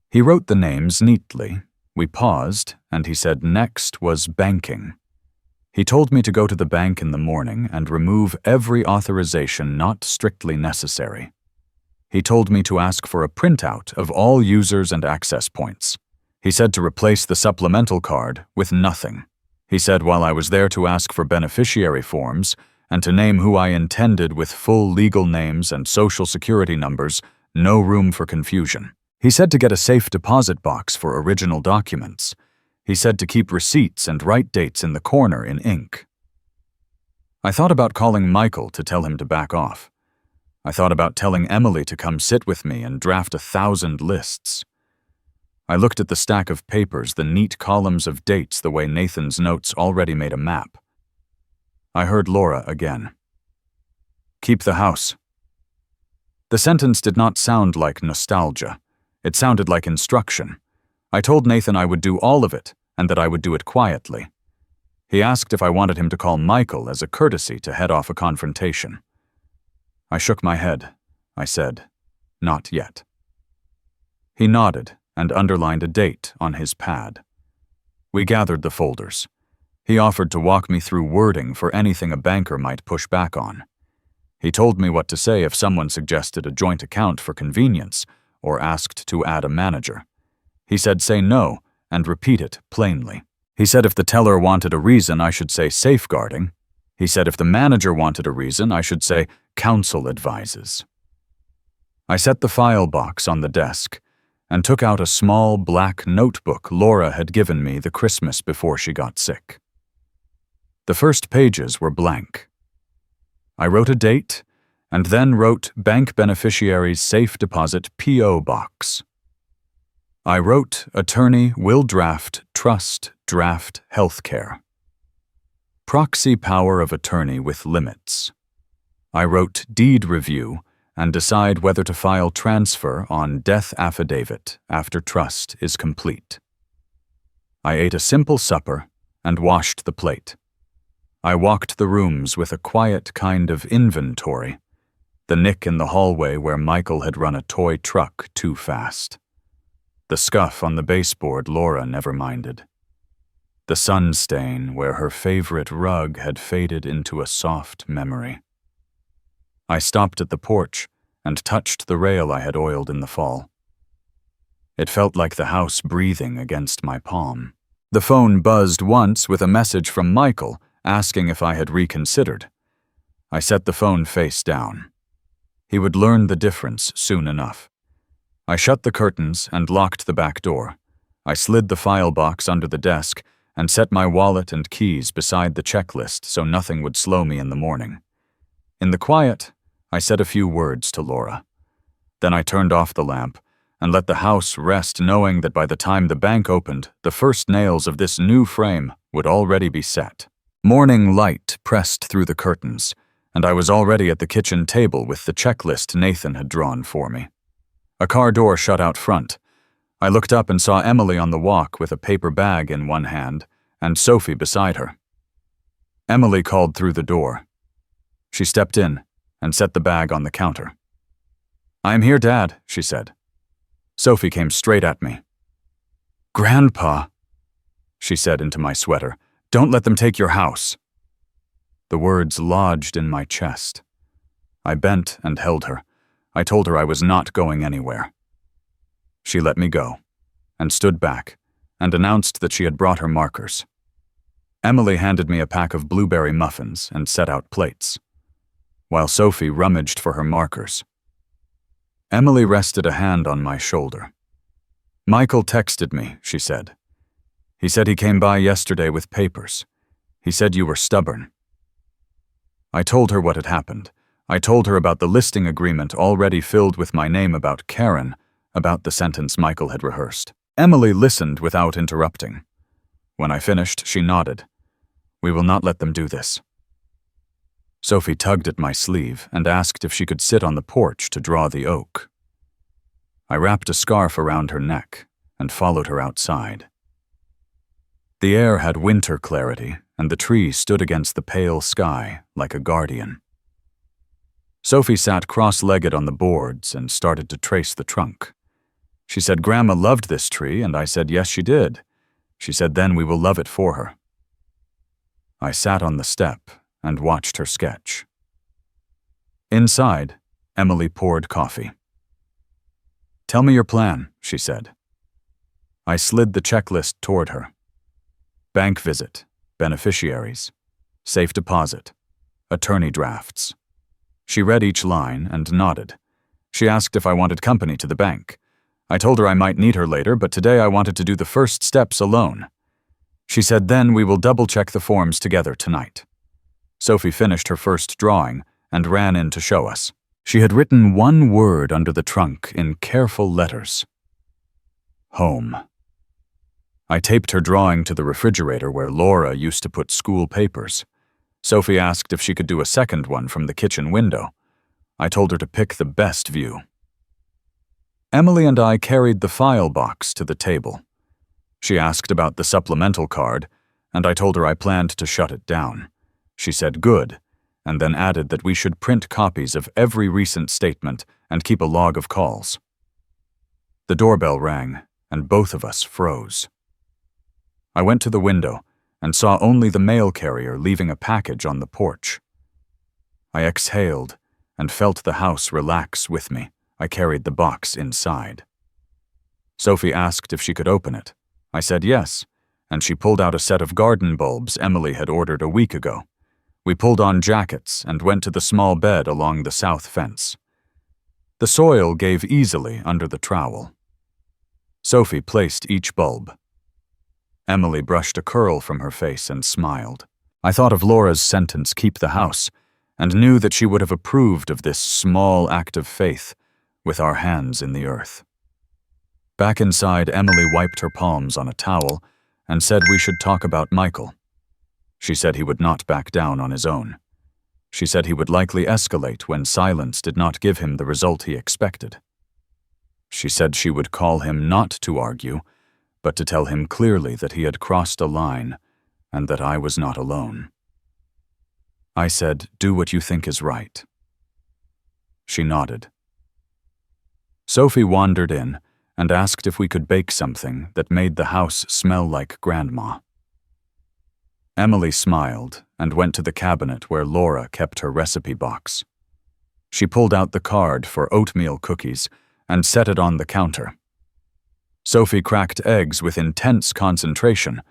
A: He wrote the names neatly. We paused, and he said next was banking. He told me to go to the bank in the morning and remove every authorization not strictly necessary. He told me to ask for a printout of all users and access points. He said to replace the supplemental card with nothing. He said while I was there to ask for beneficiary forms and to name who I intended with full legal names and social security numbers, no room for confusion. He said to get a safe deposit box for original documents. He said to keep receipts and write dates in the corner in ink. I thought about calling Michael to tell him to back off. I thought about telling Emily to come sit with me and draft 1,000 lists. I looked at the stack of papers, the neat columns of dates the way Nathan's notes already made a map. I heard Laura again. Keep the house. The sentence did not sound like nostalgia. It sounded like instruction. I told Nathan I would do all of it and that I would do it quietly. He asked if I wanted him to call Michael as a courtesy to head off a confrontation. I shook my head. I said, "Not yet." He nodded and underlined a date on his pad. We gathered the folders. He offered to walk me through wording for anything a banker might push back on. He told me what to say if someone suggested a joint account for convenience or asked to add a manager. He said say no and repeat it plainly. He said if the teller wanted a reason, I should say safeguarding. He said if the manager wanted a reason, I should say counsel advises. I set the file box on the desk and took out a small black notebook Laura had given me the Christmas before she got sick. The first pages were blank. I wrote a date and then wrote bank beneficiary's safe deposit P.O. box. I wrote attorney will draft trust draft healthcare. Proxy power of attorney with limits. I wrote deed review and decide whether to file transfer on death affidavit after trust is complete. I ate a simple supper and washed the plate. I walked the rooms with a quiet kind of inventory, the nick in the hallway where Michael had run a toy truck too fast. The scuff on the baseboard Laura never minded. The sun stain where her favorite rug had faded into a soft memory. I stopped at the porch and touched the rail I had oiled in the fall. It felt like the house breathing against my palm. The phone buzzed once with a message from Michael asking if I had reconsidered. I set the phone face down. He would learn the difference soon enough. I shut the curtains and locked the back door. I slid the file box under the desk and set my wallet and keys beside the checklist so nothing would slow me in the morning. In the quiet, I said a few words to Laura. Then I turned off the lamp and let the house rest, knowing that by the time the bank opened, the first nails of this new frame would already be set. Morning light pressed through the curtains, and I was already at the kitchen table with the checklist Nathan had drawn for me. A car door shut out front. I looked up and saw Emily on the walk with a paper bag in one hand and Sophie beside her. Emily called through the door. She stepped in and set the bag on the counter. "I'm here, Dad," she said. Sophie came straight at me. "Grandpa," she said into my sweater, "don't let them take your house." The words lodged in my chest. I bent and held her. I told her I was not going anywhere. She let me go and stood back and announced that she had brought her markers. Emily handed me a pack of blueberry muffins and set out plates, while Sophie rummaged for her markers. Emily rested a hand on my shoulder. "Michael texted me," she said. "He said he came by yesterday with papers. He said you were stubborn." I told her what had happened. I told her about the listing agreement already filled with my name, about Karen, about the sentence Michael had rehearsed. Emily listened without interrupting. When I finished, she nodded. "We will not let them do this." Sophie tugged at my sleeve and asked if she could sit on the porch to draw the oak. I wrapped a scarf around her neck and followed her outside. The air had winter clarity, and the tree stood against the pale sky like a guardian. Sophie sat cross-legged on the boards and started to trace the trunk. She said Grandma loved this tree, and I said yes, she did. She said then we will love it for her. I sat on the step and watched her sketch. Inside, Emily poured coffee. "Tell me your plan," she said. I slid the checklist toward her. Bank visit, beneficiaries, safe deposit, attorney drafts. She read each line and nodded. She asked if I wanted company to the bank. I told her I might need her later, but today I wanted to do the first steps alone. She said then we will double-check the forms together tonight. Sophie finished her first drawing and ran in to show us. She had written one word under the trunk in careful letters. Home. I taped her drawing to the refrigerator where Laura used to put school papers. Sophie asked if she could do a second one from the kitchen window. I told her to pick the best view. Emily and I carried the file box to the table. She asked about the supplemental card, and I told her I planned to shut it down. She said good, and then added that we should print copies of every recent statement and keep a log of calls. The doorbell rang, and both of us froze. I went to the window and saw only the mail carrier leaving a package on the porch. I exhaled and felt the house relax with me. I carried the box inside. Sophie asked if she could open it. I said yes, and she pulled out a set of garden bulbs Emily had ordered a week ago. We pulled on jackets and went to the small bed along the south fence. The soil gave easily under the trowel. Sophie placed each bulb. Emily brushed a curl from her face and smiled. I thought of Laura's sentence, "Keep the house," and knew that she would have approved of this small act of faith with our hands in the earth. Back inside, Emily wiped her palms on a towel and said we should talk about Michael. She said he would not back down on his own. She said he would likely escalate when silence did not give him the result he expected. She said she would call him not to argue, but to tell him clearly that he had crossed a line and that I was not alone. I said, "Do what you think is right." She nodded. Sophie wandered in and asked if we could bake something that made the house smell like Grandma. Emily smiled and went to the cabinet where Laura kept her recipe box. She pulled out the card for oatmeal cookies and set it on the counter. Sophie cracked eggs with intense concentration,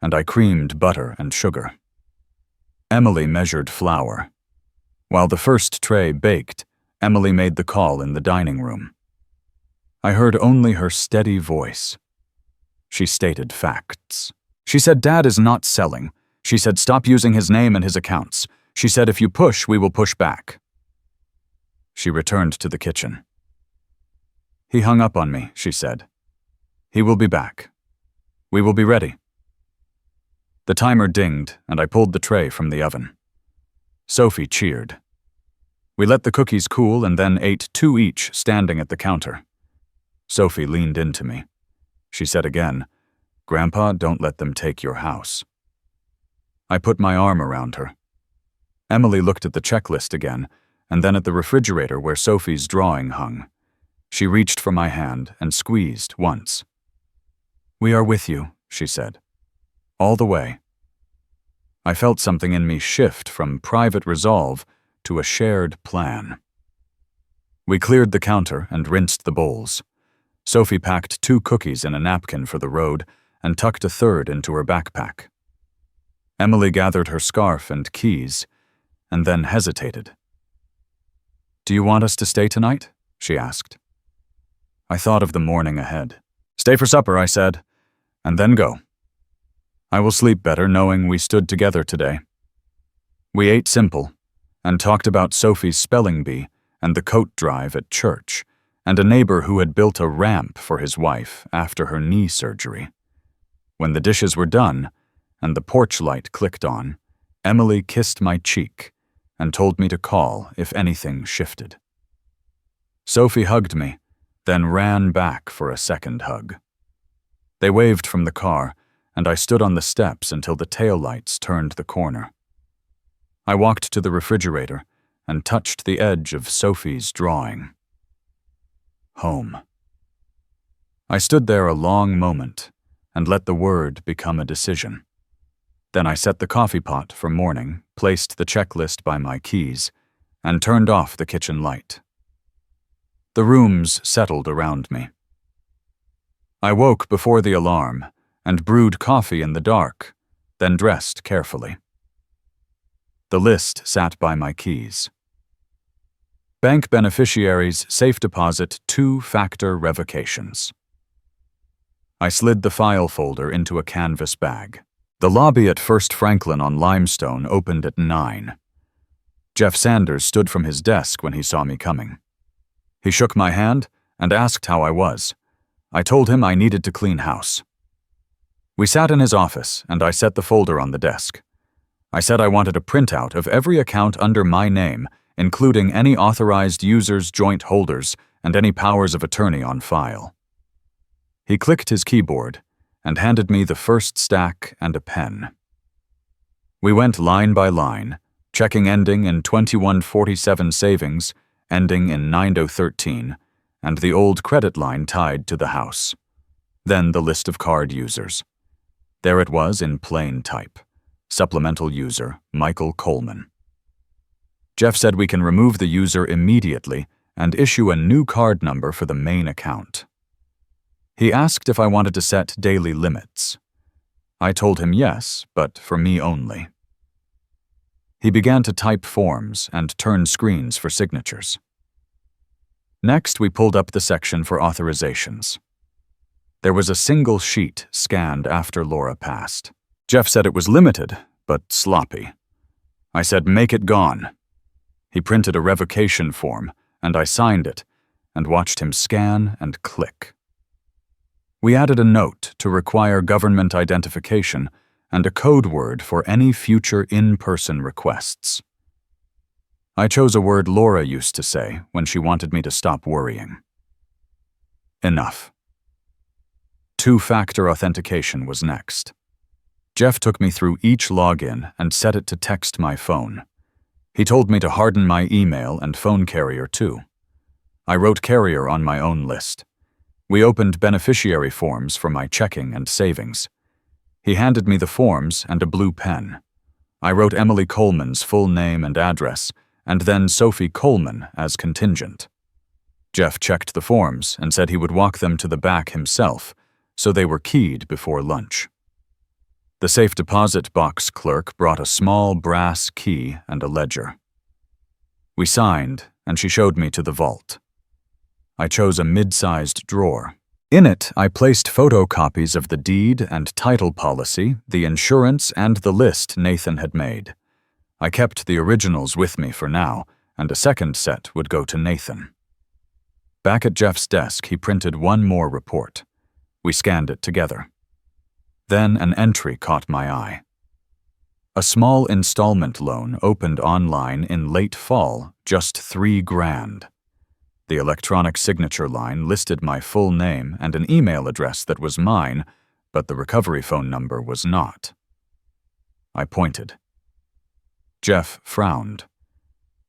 A: and I creamed butter and sugar. Emily measured flour. While the first tray baked, Emily made the call in the dining room. I heard only her steady voice. She stated facts. She said, "Dad is not selling." She said, "Stop using his name and his accounts." She said, "If you push, we will push back." She returned to the kitchen. "He hung up on me," she said. "He will be back. We will be ready." The timer dinged, and I pulled the tray from the oven. Sophie cheered. We let the cookies cool and then ate 2 each, standing at the counter. Sophie leaned into me. She said again, "Grandpa, don't let them take your house." I put my arm around her. Emily looked at the checklist again, and then at the refrigerator where Sophie's drawing hung. She reached for my hand and squeezed once. "We are with you," she said. "All the way." I felt something in me shift from private resolve to a shared plan. We cleared the counter and rinsed the bowls. Sophie packed 2 cookies in a napkin for the road and tucked a third into her backpack. Emily gathered her scarf and keys, and then hesitated. "Do you want us to stay tonight?" she asked. I thought of the morning ahead. "Stay for supper," I said, "and then go. I will sleep better knowing we stood together today." We ate simple, and talked about Sophie's spelling bee and the coat drive at church, and a neighbor who had built a ramp for his wife after her knee surgery. When the dishes were done, and the porch light clicked on, Emily kissed my cheek and told me to call if anything shifted. Sophie hugged me, then ran back for a second hug. They waved from the car, and I stood on the steps until the taillights turned the corner. I walked to the refrigerator and touched the edge of Sophie's drawing. Home. I stood there a long moment and let the word become a decision. Then I set the coffee pot for morning, placed the checklist by my keys, and turned off the kitchen light. The rooms settled around me. I woke before the alarm and brewed coffee in the dark, then dressed carefully. The list sat by my keys. Bank beneficiaries, safe deposit, 2-factor revocations. I slid the file folder into a canvas bag. The lobby at First Franklin on Limestone opened at 9. Jeff Sanders stood from his desk when he saw me coming. He shook my hand and asked how I was. I told him I needed to clean house. We sat in his office, and I set the folder on the desk. I said I wanted a printout of every account under my name, including any authorized users, joint holders, and any powers of attorney on file. He clicked his keyboard and handed me the first stack and a pen. We went line by line, checking ending in 2147 savings, ending in 9013, and the old credit line tied to the house. Then the list of card users. There it was in plain type. Supplemental user, Michael Coleman. Jeff said we can remove the user immediately and issue a new card number for the main account. He asked if I wanted to set daily limits. I told him yes, but for me only. He began to type forms and turn screens for signatures. Next, we pulled up the section for authorizations. There was a single sheet scanned after Laura passed. Jeff said it was limited, but sloppy. I said, "Make it gone." He printed a revocation form, and I signed it, and watched him scan and click. We added a note to require government identification and a code word for any future in-person requests. I chose a word Laura used to say when she wanted me to stop worrying. Enough. Two-factor authentication was next. Jeff took me through each login and set it to text my phone. He told me to harden my email and phone carrier too. I wrote carrier on my own list. We opened beneficiary forms for my checking and savings. He handed me the forms and a blue pen. I wrote Emily Coleman's full name and address, and then Sophie Coleman as contingent. Jeff checked the forms and said he would walk them to the back himself, so they were keyed before lunch. The safe deposit box clerk brought a small brass key and a ledger. We signed, and she showed me to the vault. I chose a mid-sized drawer. In it, I placed photocopies of the deed and title policy, the insurance, and the list Nathan had made. I kept the originals with me for now, and a second set would go to Nathan. Back at Jeff's desk, he printed one more report. We scanned it together. Then an entry caught my eye. A small installment loan opened online in late fall, just $3,000. The electronic signature line listed my full name and an email address that was mine, but the recovery phone number was not. I pointed. Jeff frowned.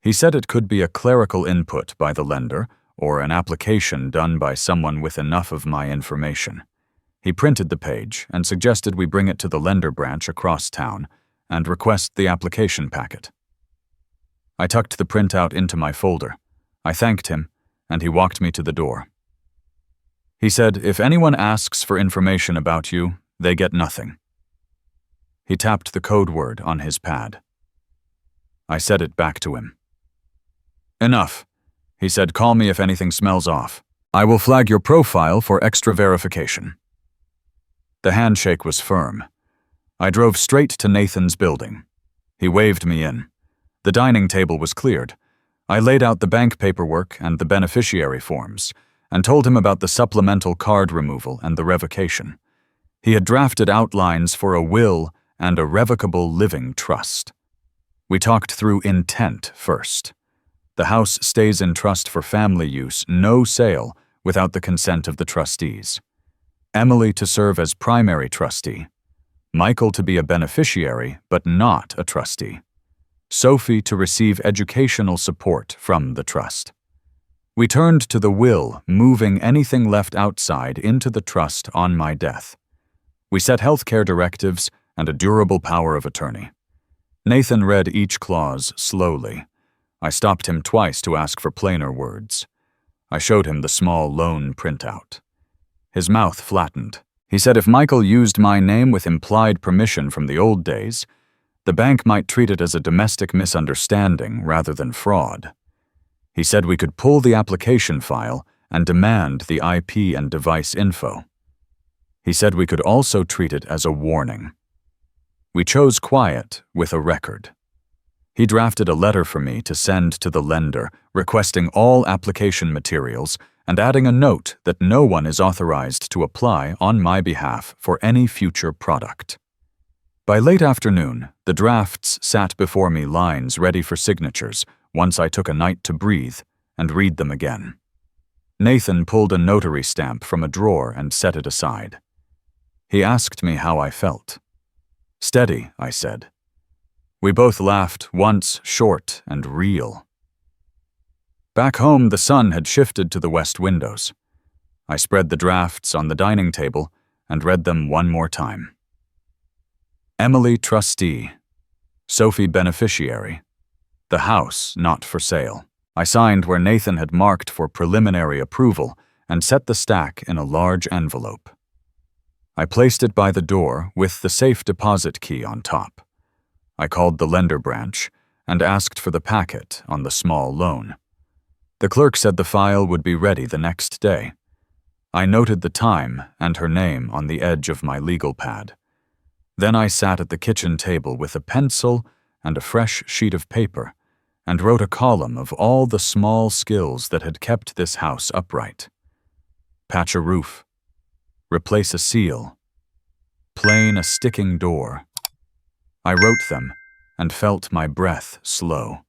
A: He said it could be a clerical input by the lender or an application done by someone with enough of my information. He printed the page and suggested we bring it to the lender branch across town and request the application packet. I tucked the printout into my folder. I thanked him, and he walked me to the door. He said, "If anyone asks for information about you, they get nothing." He tapped the code word on his pad. I said it back to him. "Enough," he said. "Call me if anything smells off. I will flag your profile for extra verification." The handshake was firm. I drove straight to Nathan's building. He waved me in. The dining table was cleared. I laid out the bank paperwork and the beneficiary forms, and told him about the supplemental card removal and the revocation. He had drafted outlines for a will and a revocable living trust. We talked through intent first. The house stays in trust for family use, no sale, without the consent of the trustees. Emily to serve as primary trustee. Michael to be a beneficiary, but not a trustee. Sophie to receive educational support from the trust. We turned to the will, moving anything left outside into the trust on my death. We set healthcare directives and a durable power of attorney. Nathan read each clause slowly. I stopped him twice to ask for plainer words. I showed him the small loan printout. His mouth flattened. He said if Michael used my name with implied permission from the old days, the bank might treat it as a domestic misunderstanding rather than fraud. He said we could pull the application file and demand the IP and device info. He said we could also treat it as a warning. We chose quiet with a record. He drafted a letter for me to send to the lender, requesting all application materials and adding a note that no one is authorized to apply on my behalf for any future product. By late afternoon, the drafts sat before me lines ready for signatures once I took a night to breathe and read them again. Nathan pulled a notary stamp from a drawer and set it aside. He asked me how I felt. "Steady," I said. We both laughed, once short and real. Back home, the sun had shifted to the west windows. I spread the drafts on the dining table and read them one more time. Emily trustee, Sophie beneficiary, the house not for sale. I signed where Nathan had marked for preliminary approval and set the stack in a large envelope. I placed it by the door with the safe deposit key on top. I called the lender branch and asked for the packet on the small loan. The clerk said the file would be ready the next day. I noted the time and her name on the edge of my legal pad. Then I sat at the kitchen table with a pencil and a fresh sheet of paper and wrote a column of all the small skills that had kept this house upright. Patch a roof. Replace a seal. Plane a sticking door. I wrote them and felt my breath slow.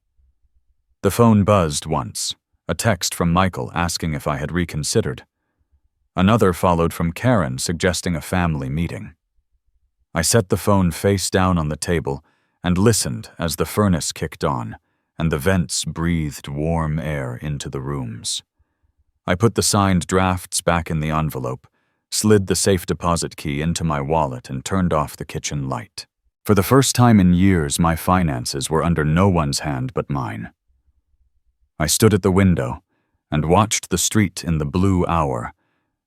A: The phone buzzed once, a text from Michael asking if I had reconsidered. Another followed from Karen suggesting a family meeting. I set the phone face down on the table and listened as the furnace kicked on and the vents breathed warm air into the rooms. I put the signed drafts back in the envelope, slid the safe deposit key into my wallet, and turned off the kitchen light. For the first time in years, my finances were under no one's hand but mine. I stood at the window and watched the street in the blue hour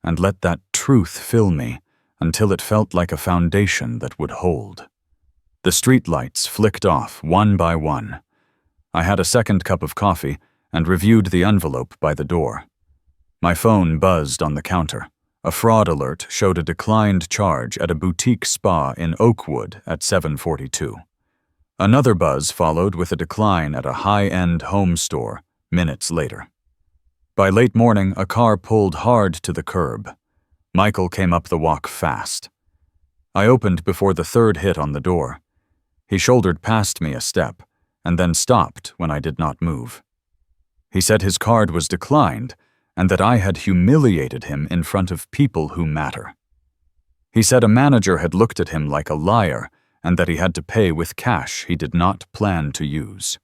A: and let that truth fill me until it felt like a foundation that would hold. The street lights flicked off one by one. I had a second cup of coffee and reviewed the envelope by the door. My phone buzzed on the counter. A fraud alert showed a declined charge at a boutique spa in Oakwood at 7:42. Another buzz followed with a decline at a high-end home store minutes later. By late morning, a car pulled hard to the curb. Michael came up the walk fast. I opened before the third hit on the door. He shouldered past me a step and then stopped when I did not move. He said his card was declined and that I had humiliated him in front of people who matter. He said a manager had looked at him like a liar and that he had to pay with cash he did not plan to use.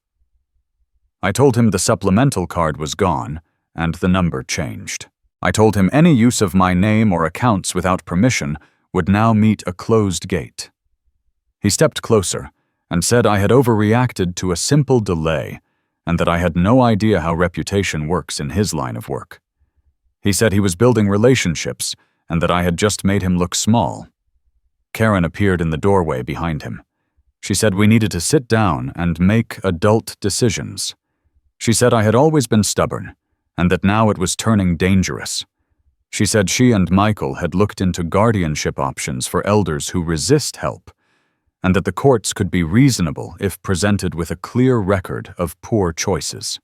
A: I told him the supplemental card was gone and the number changed. I told him any use of my name or accounts without permission would now meet a closed gate. He stepped closer and said I had overreacted to a simple delay and that I had no idea how reputation works in his line of work. He said he was building relationships and that I had just made him look small. Karen appeared in the doorway behind him. She said we needed to sit down and make adult decisions. She said I had always been stubborn and that now it was turning dangerous. She said she and Michael had looked into guardianship options for elders who resist help and that the courts could be reasonable if presented with a clear record of poor choices.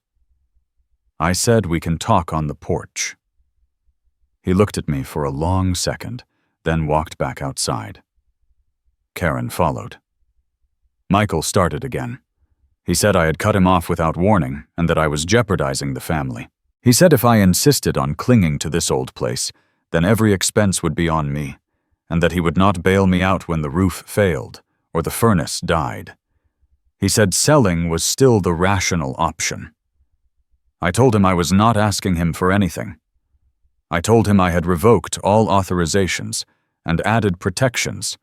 A: I said we can talk on the porch. He looked at me for a long second, then walked back outside. Karen followed. Michael started again. He said I had cut him off without warning and that I was jeopardizing the family. He said if I insisted on clinging to this old place, then every expense would be on me, and that he would not bail me out when the roof failed or the furnace died. He said selling was still the rational option. I told him I was not asking him for anything. I told him I had revoked all authorizations and added protections,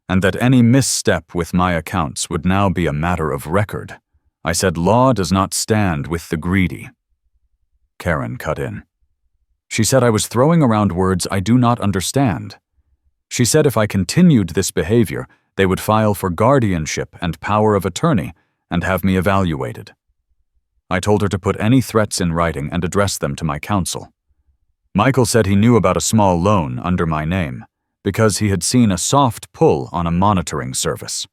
A: and that any misstep with my accounts would now be a matter of record. I said law does not stand with the greedy. Karen cut in. She said I was throwing around words I do not understand. She said if I continued this behavior, they would file for guardianship and power of attorney and have me evaluated. I told her to put any threats in writing and address them to my counsel. Michael said he knew about a small loan under my name because he had seen a soft pull on a monitoring service.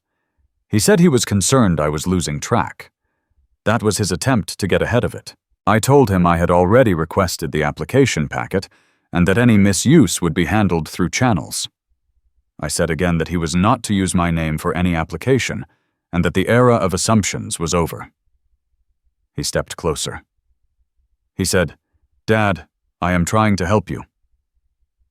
A: He said he was concerned I was losing track. That was his attempt to get ahead of it. I told him I had already requested the application packet and that any misuse would be handled through channels. I said again that he was not to use my name for any application and that the era of assumptions was over. He stepped closer. He said, "Dad, I am trying to help you.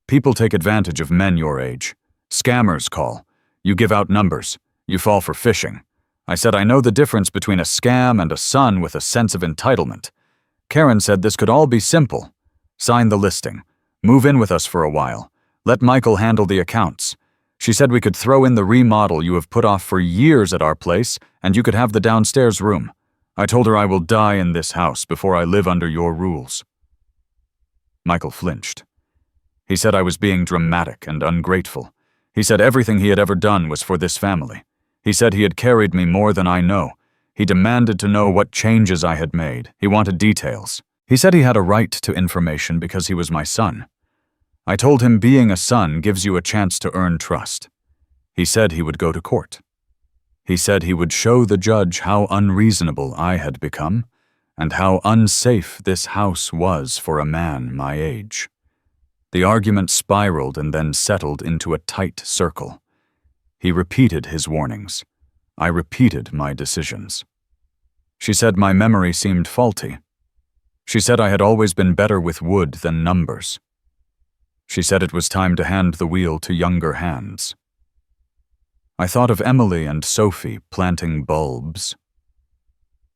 A: People take advantage of men your age. Scammers call. You give out numbers. You fall for phishing." I said I know the difference between a scam and a son with a sense of entitlement. Karen said this could all be simple. Sign the listing. Move in with us for a while. Let Michael handle the accounts. She said we could throw in the remodel you have put off for years at our place and you could have the downstairs room. I told her I will die in this house before I live under your rules. Michael flinched. He said I was being dramatic and ungrateful. He said everything he had ever done was for this family. He said he had carried me more than I know. He demanded to know what changes I had made. He wanted details. He said he had a right to information because he was my son. I told him being a son gives you a chance to earn trust. He said he would go to court. He said he would show the judge how unreasonable I had become and how unsafe this house was for a man my age. The argument spiraled and then settled into a tight circle. He repeated his warnings. I repeated my decisions. She said my memory seemed faulty. She said I had always been better with wood than numbers. She said it was time to hand the wheel to younger hands. I thought of Emily and Sophie planting bulbs.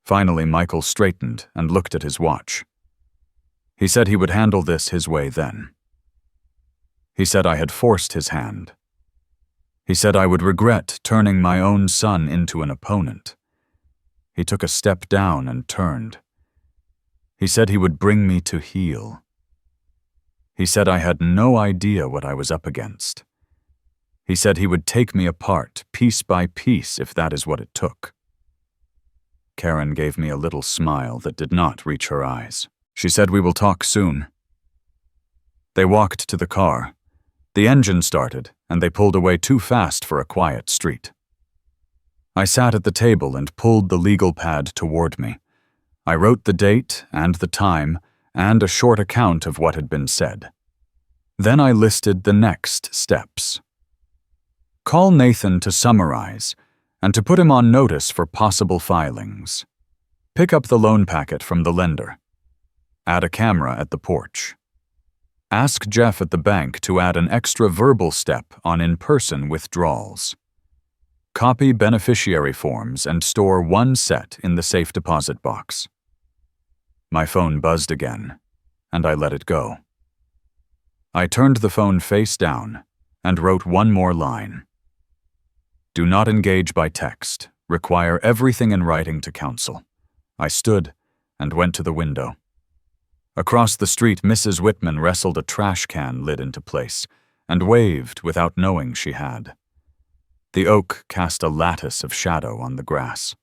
A: Finally, Michael straightened and looked at his watch. He said he would handle this his way then. He said I had forced his hand. He said I would regret turning my own son into an opponent. He took a step down and turned. He said he would bring me to heel. He said I had no idea what I was up against. He said he would take me apart, piece by piece, if that is what it took. Karen gave me a little smile that did not reach her eyes. She said we will talk soon. They walked to the car. The engine started, and they pulled away too fast for a quiet street. I sat at the table and pulled the legal pad toward me. I wrote the date and the time and a short account of what had been said. Then I listed the next steps. Call Nathan to summarize and to put him on notice for possible filings. Pick up the loan packet from the lender. Add a camera at the porch. Ask Jeff at the bank to add an extra verbal step on in-person withdrawals. Copy beneficiary forms and store one set in the safe deposit box. My phone buzzed again, and I let it go. I turned the phone face down and wrote one more line. Do not engage by text. Require everything in writing to counsel. I stood and went to the window. Across the street, Mrs. Whitman wrestled a trash can lid into place and waved without knowing she had. The oak cast a lattice of shadow on the grass.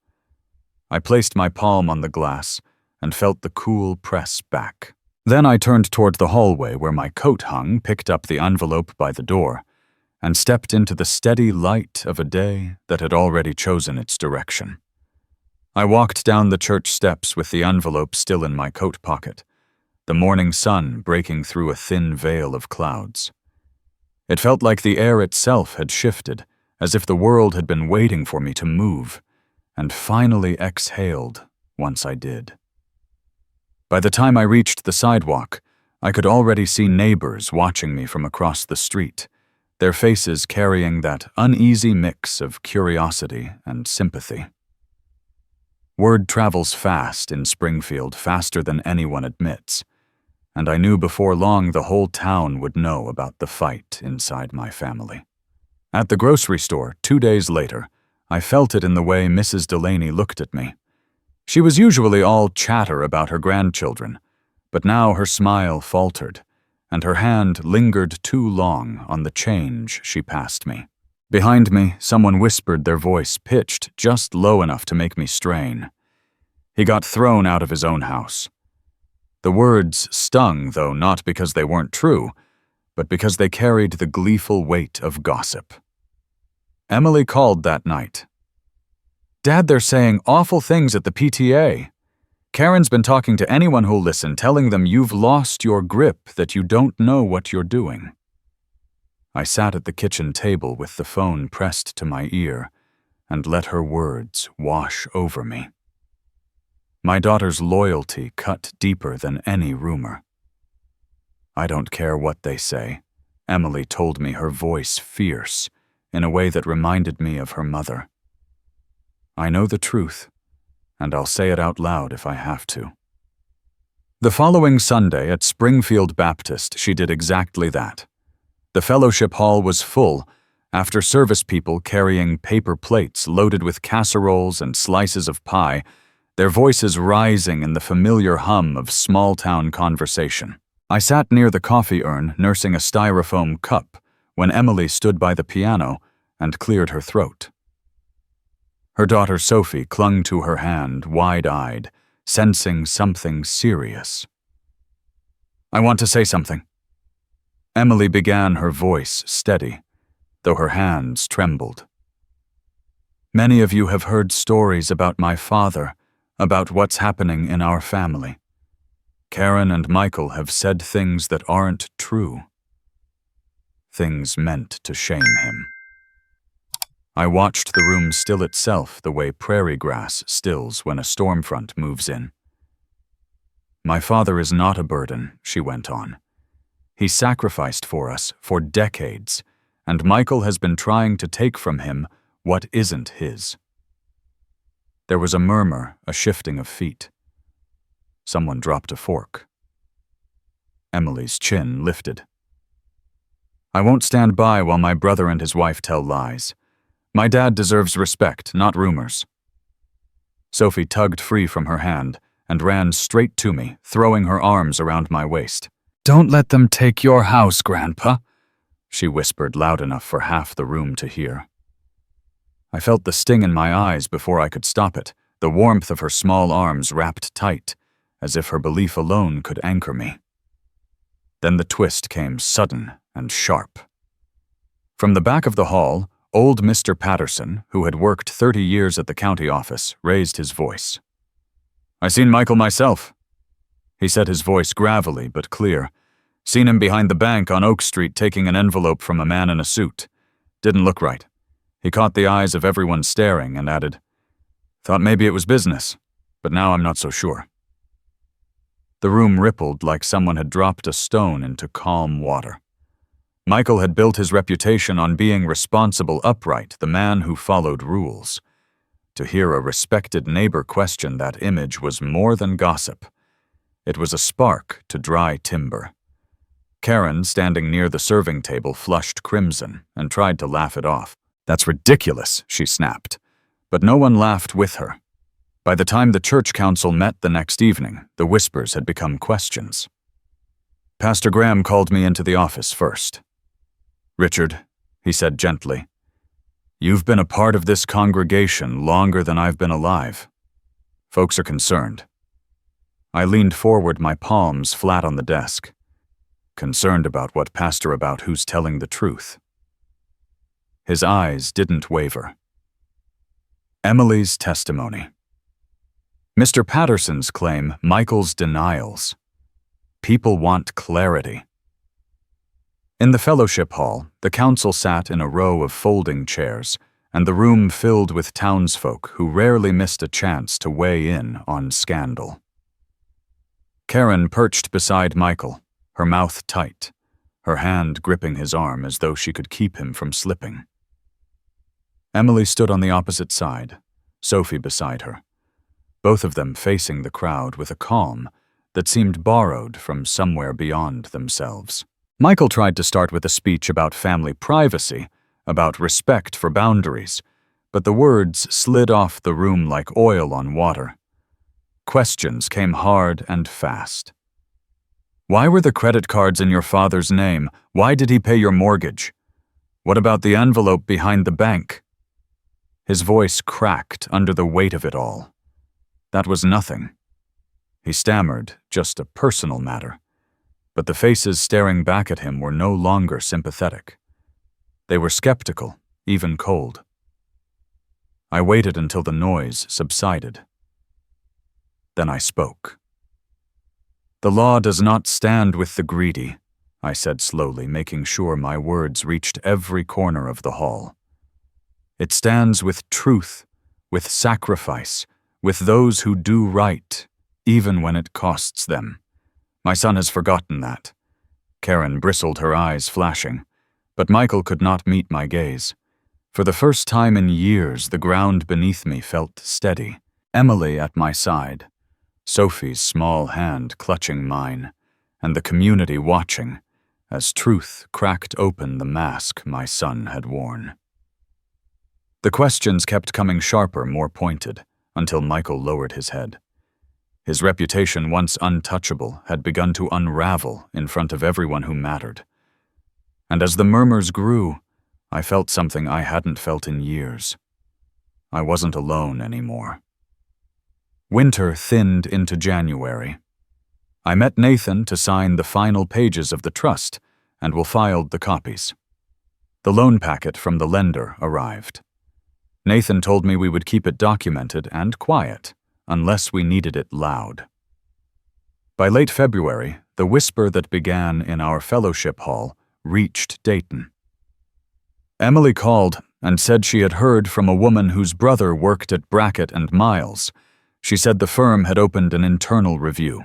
A: I placed my palm on the glass and felt the cool press back. Then I turned toward the hallway where my coat hung, picked up the envelope by the door, and stepped into the steady light of a day that had already chosen its direction. I walked down the church steps with the envelope still in my coat pocket, the morning sun breaking through a thin veil of clouds. It felt like the air itself had shifted, as if the world had been waiting for me to move, and finally exhaled once I did. By the time I reached the sidewalk, I could already see neighbors watching me from across the street, their faces carrying that uneasy mix of curiosity and sympathy. Word travels fast in Springfield, faster than anyone admits, and I knew before long the whole town would know about the fight inside my family. At the grocery store, 2 days later, I felt it in the way Mrs. Delaney looked at me. She was usually all chatter about her grandchildren, but now her smile faltered, and her hand lingered too long on the change she passed me. Behind me, someone whispered, their voice pitched just low enough to make me strain. He got thrown out of his own house. The words stung, though not because they weren't true, but because they carried the gleeful weight of gossip. Emily called that night. Dad, they're saying awful things at the PTA. Karen's been talking to anyone who'll listen, telling them you've lost your grip, that you don't know what you're doing. I sat at the kitchen table with the phone pressed to my ear and let her words wash over me. My daughter's loyalty cut deeper than any rumor. I don't care what they say, Emily told me, her voice fierce, in a way that reminded me of her mother. I know the truth, and I'll say it out loud if I have to. The following Sunday at Springfield Baptist, she did exactly that. The fellowship hall was full, after service people carrying paper plates loaded with casseroles and slices of pie, their voices rising in the familiar hum of small-town conversation. I sat near the coffee urn, nursing a styrofoam cup, when Emily stood by the piano and cleared her throat. Her daughter Sophie clung to her hand, wide-eyed, sensing something serious I want to say something. Emily began, her voice steady, though her hands trembled. Many of you have heard stories about my father, about what's happening in our family. Karen and Michael have said things that aren't true. Things meant to shame him. I watched the room still itself the way prairie grass stills when a storm front moves in. My father is not a burden, she went on. He sacrificed for us for decades, and Michael has been trying to take from him what isn't his. There was a murmur, a shifting of feet. Someone dropped a fork. Emily's chin lifted. I won't stand by while my brother and his wife tell lies. My dad deserves respect, not rumors. Sophie tugged free from her hand and ran straight to me, throwing her arms around my waist. Don't let them take your house, Grandpa, she whispered loud enough for half the room to hear. I felt the sting in my eyes before I could stop it, the warmth of her small arms wrapped tight, as if her belief alone could anchor me. Then the twist came sudden and sharp. From the back of the hall, old Mr. Patterson, who had worked 30 years at the county office, raised his voice. I seen Michael myself. He said, his voice gravelly but clear. Seen him behind the bank on Oak Street taking an envelope from a man in a suit. Didn't look right. He caught the eyes of everyone staring and added, Thought maybe it was business, but now I'm not so sure. The room rippled like someone had dropped a stone into calm water. Michael had built his reputation on being responsible, upright, the man who followed rules. To hear a respected neighbor question that image was more than gossip. It was a spark to dry timber. Karen, standing near the serving table, flushed crimson and tried to laugh it off. That's ridiculous, she snapped. But no one laughed with her. By the time the church council met the next evening, the whispers had become questions. Pastor Graham called me into the office first. Richard, he said gently, you've been a part of this congregation longer than I've been alive. Folks are concerned. I leaned forward, my palms flat on the desk. Concerned about what, Pastor? About who's telling the truth? His eyes didn't waver. Emily's testimony. Mr. Patterson's claim, Michael's denials. People want clarity. In the fellowship hall, the council sat in a row of folding chairs, and the room filled with townsfolk who rarely missed a chance to weigh in on scandal. Karen perched beside Michael, her mouth tight, her hand gripping his arm as though she could keep him from slipping. Emily stood on the opposite side, Sophie beside her, both of them facing the crowd with a calm that seemed borrowed from somewhere beyond themselves. Michael tried to start with a speech about family privacy, about respect for boundaries, but the words slid off the room like oil on water. Questions came hard and fast. Why were the credit cards in your father's name? Why did he pay your mortgage? What about the envelope behind the bank? His voice cracked under the weight of it all. That was nothing. He stammered, just a personal matter. But the faces staring back at him were no longer sympathetic. They were skeptical, even cold. I waited until the noise subsided. Then I spoke. The law does not stand with the greedy, I said slowly, making sure my words reached every corner of the hall. It stands with truth, with sacrifice, with those who do right, even when it costs them. My son has forgotten that. Karen bristled, her eyes flashing, but Michael could not meet my gaze. For the first time in years, the ground beneath me felt steady. Emily at my side, Sophie's small hand clutching mine, and the community watching as truth cracked open the mask my son had worn. The questions kept coming sharper, more pointed, until Michael lowered his head. His reputation, once untouchable, had begun to unravel in front of everyone who mattered. And as the murmurs grew, I felt something I hadn't felt in years. I wasn't alone anymore. Winter thinned into January. I met Nathan to sign the final pages of the trust, and we filed the copies. The loan packet from the lender arrived. Nathan told me we would keep it documented and quiet, unless we needed it loud. By late February, the whisper that began in our fellowship hall reached Dayton. Emily called and said she had heard from a woman whose brother worked at Brackett and Miles. She said the firm had opened an internal review.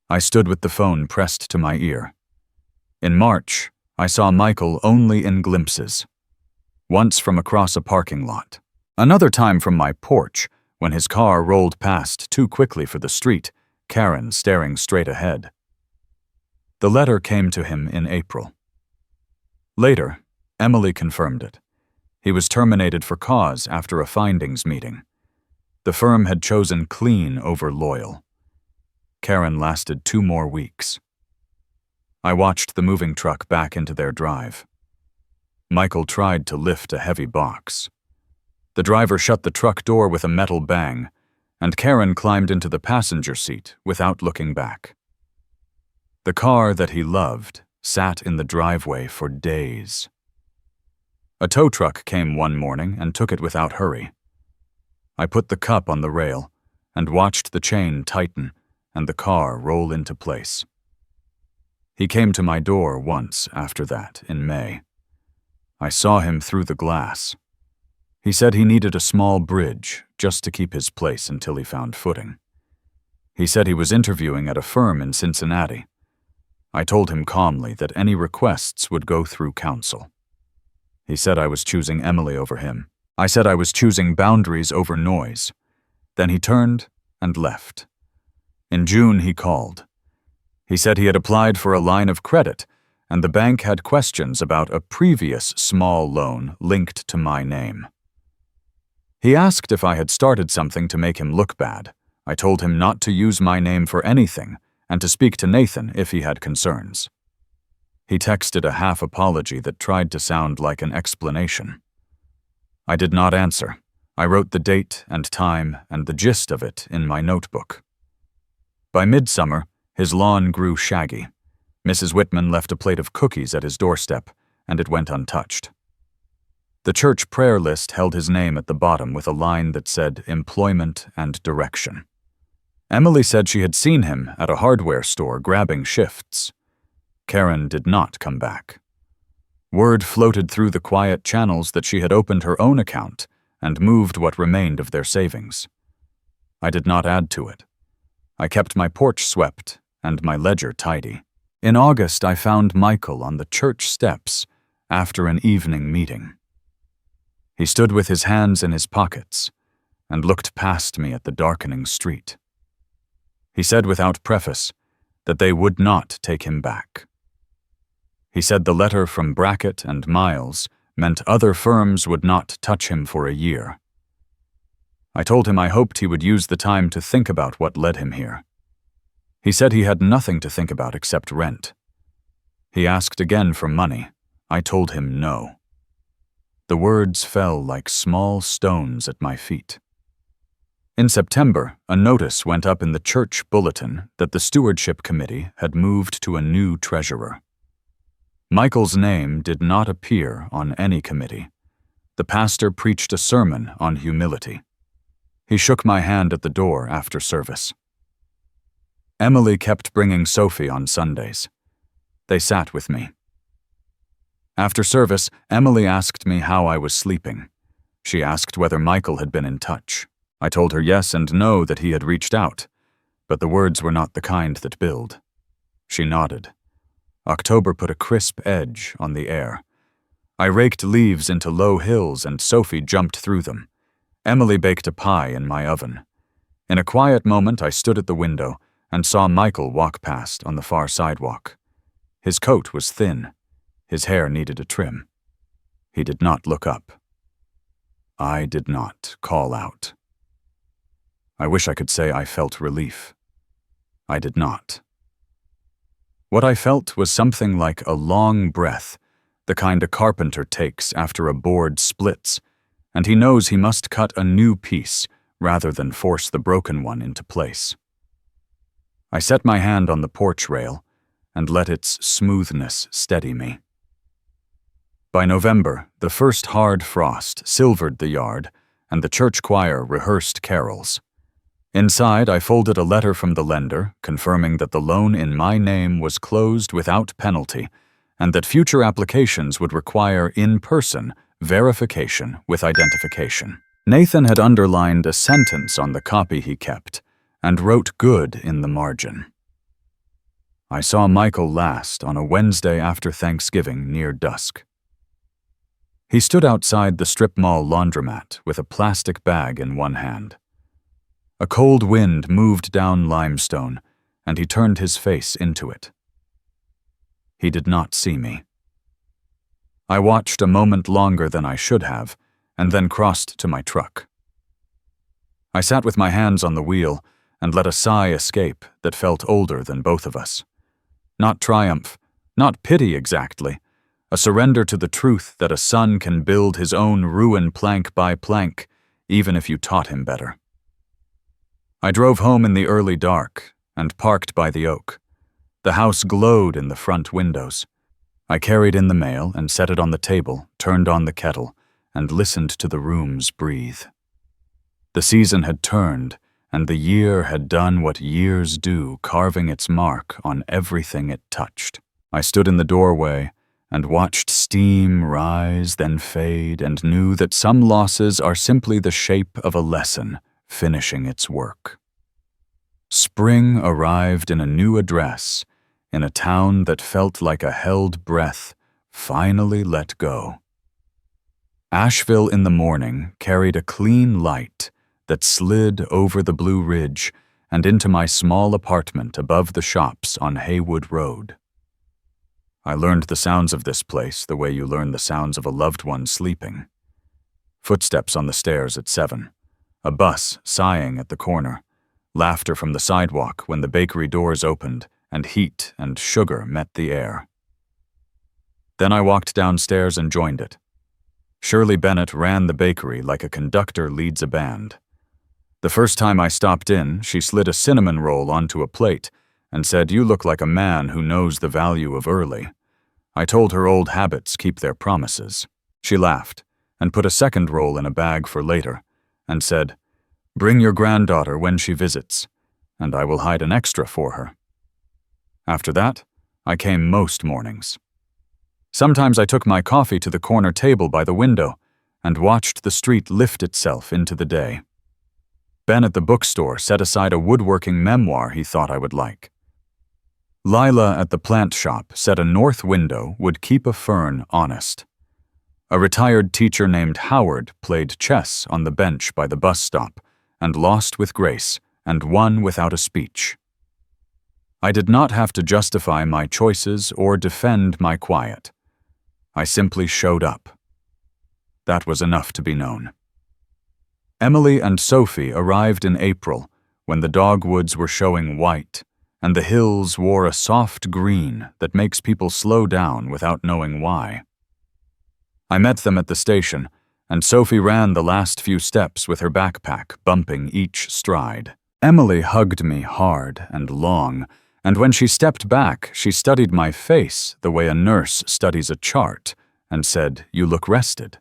A: I stood with the phone pressed to my ear. In March, I saw Michael only in glimpses. Once from across a parking lot. Another time from my porch, when his car rolled past too quickly for the street, Karen staring straight ahead. The letter came to him in April. Later, Emily confirmed it. He was terminated for cause after a findings meeting. The firm had chosen clean over loyal. Karen lasted 2 more weeks. I watched the moving truck back into their drive. Michael tried to lift a heavy box. The driver shut the truck door with a metal bang, and Karen climbed into the passenger seat without looking back. The car that he loved sat in the driveway for days. A tow truck came one morning and took it without hurry. I put the cup on the rail and watched the chain tighten and the car roll into place. He came to my door once after that in May. I saw him through the glass. He said he needed a small bridge just to keep his place until he found footing. He said he was interviewing at a firm in Cincinnati. I told him calmly that any requests would go through counsel. He said I was choosing Emily over him. I said I was choosing boundaries over noise. Then he turned and left. In June, he called. He said he had applied for a line of credit, and the bank had questions about a previous small loan linked to my name. He asked if I had started something to make him look bad. I told him not to use my name for anything and to speak to Nathan if he had concerns. He texted a half apology that tried to sound like an explanation. I did not answer. I wrote the date and time and the gist of it in my notebook. By midsummer, his lawn grew shaggy. Mrs. Whitman left a plate of cookies at his doorstep, and it went untouched. The church prayer list held his name at the bottom with a line that said employment and direction. Emily said she had seen him at a hardware store grabbing shifts. Karen did not come back. Word floated through the quiet channels that she had opened her own account and moved what remained of their savings. I did not add to it. I kept my porch swept and my ledger tidy. In August, I found Michael on the church steps after an evening meeting. He stood with his hands in his pockets and looked past me at the darkening street. He said without preface that they would not take him back. He said the letter from Brackett and Miles meant other firms would not touch him for a year. I told him I hoped he would use the time to think about what led him here. He said he had nothing to think about except rent. He asked again for money. I told him no. The words fell like small stones at my feet. In September, a notice went up in the church bulletin that the stewardship committee had moved to a new treasurer. Michael's name did not appear on any committee. The pastor preached a sermon on humility. He shook my hand at the door after service. Emily kept bringing Sophie on Sundays. They sat with me. After service, Emily asked me how I was sleeping. She asked whether Michael had been in touch. I told her yes and no that he had reached out, but the words were not the kind that build. She nodded. October put a crisp edge on the air. I raked leaves into low hills and Sophie jumped through them. Emily baked a pie in my oven. In a quiet moment, I stood at the window and saw Michael walk past on the far sidewalk. His coat was thin. His hair needed a trim. He did not look up. I did not call out. I wish I could say I felt relief. I did not. What I felt was something like a long breath, the kind a carpenter takes after a board splits, and he knows he must cut a new piece rather than force the broken one into place. I set my hand on the porch rail and let its smoothness steady me. By November, the first hard frost silvered the yard, and the church choir rehearsed carols. Inside, I folded a letter from the lender confirming that the loan in my name was closed without penalty and that future applications would require in-person verification with identification. Nathan had underlined a sentence on the copy he kept and wrote good in the margin. I saw Michael last on a Wednesday after Thanksgiving near dusk. He stood outside the strip mall laundromat with a plastic bag in one hand. A cold wind moved down limestone, and he turned his face into it. He did not see me. I watched a moment longer than I should have, and then crossed to my truck. I sat with my hands on the wheel and let a sigh escape that felt older than both of us. Not triumph, not pity exactly, a surrender to the truth that a son can build his own ruin plank by plank, even if you taught him better. I drove home in the early dark and parked by the oak. The house glowed in the front windows. I carried in the mail and set it on the table, turned on the kettle, and listened to the rooms breathe. The season had turned, and the year had done what years do, carving its mark on everything it touched. I stood in the doorway and watched steam rise, then fade, and knew that some losses are simply the shape of a lesson finishing its work. Spring arrived in a new address, in a town that felt like a held breath, finally let go. Asheville in the morning carried a clean light that slid over the Blue Ridge and into my small apartment above the shops on Haywood Road. I learned the sounds of this place the way you learn the sounds of a loved one sleeping. Footsteps on the stairs at 7, a bus sighing at the corner, laughter from the sidewalk when the bakery doors opened and heat and sugar met the air. Then I walked downstairs and joined it. Shirley Bennett ran the bakery like a conductor leads a band. The first time I stopped in, she slid a cinnamon roll onto a plate and said, "You look like a man who knows the value of early." I told her old habits keep their promises. She laughed and put a second roll in a bag for later and said, "Bring your granddaughter when she visits, and I will hide an extra for her." After that, I came most mornings. Sometimes I took my coffee to the corner table by the window and watched the street lift itself into the day. Ben at the bookstore set aside a woodworking memoir he thought I would like. Lila at the plant shop said a north window would keep a fern honest. A retired teacher named Howard played chess on the bench by the bus stop and lost with grace and won without a speech. I did not have to justify my choices or defend my quiet. I simply showed up. That was enough to be known. Emily and Sophie arrived in April when the dogwoods were showing white and the hills wore a soft green that makes people slow down without knowing why. I met them at the station, and Sophie ran the last few steps with her backpack bumping each stride. Emily hugged me hard and long, and when she stepped back, she studied my face the way a nurse studies a chart and said, "You look rested."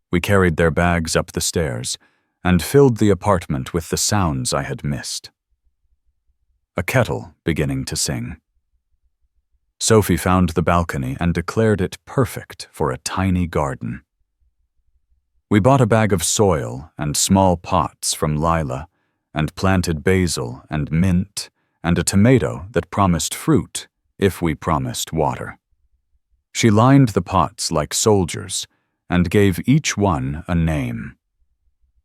A: We carried their bags up the stairs and filled the apartment with the sounds I had missed. A kettle beginning to sing. Sophie found the balcony and declared it perfect for a tiny garden. We bought a bag of soil and small pots from Lila and planted basil and mint and a tomato that promised fruit if we promised water. She lined the pots like soldiers and gave each one a name.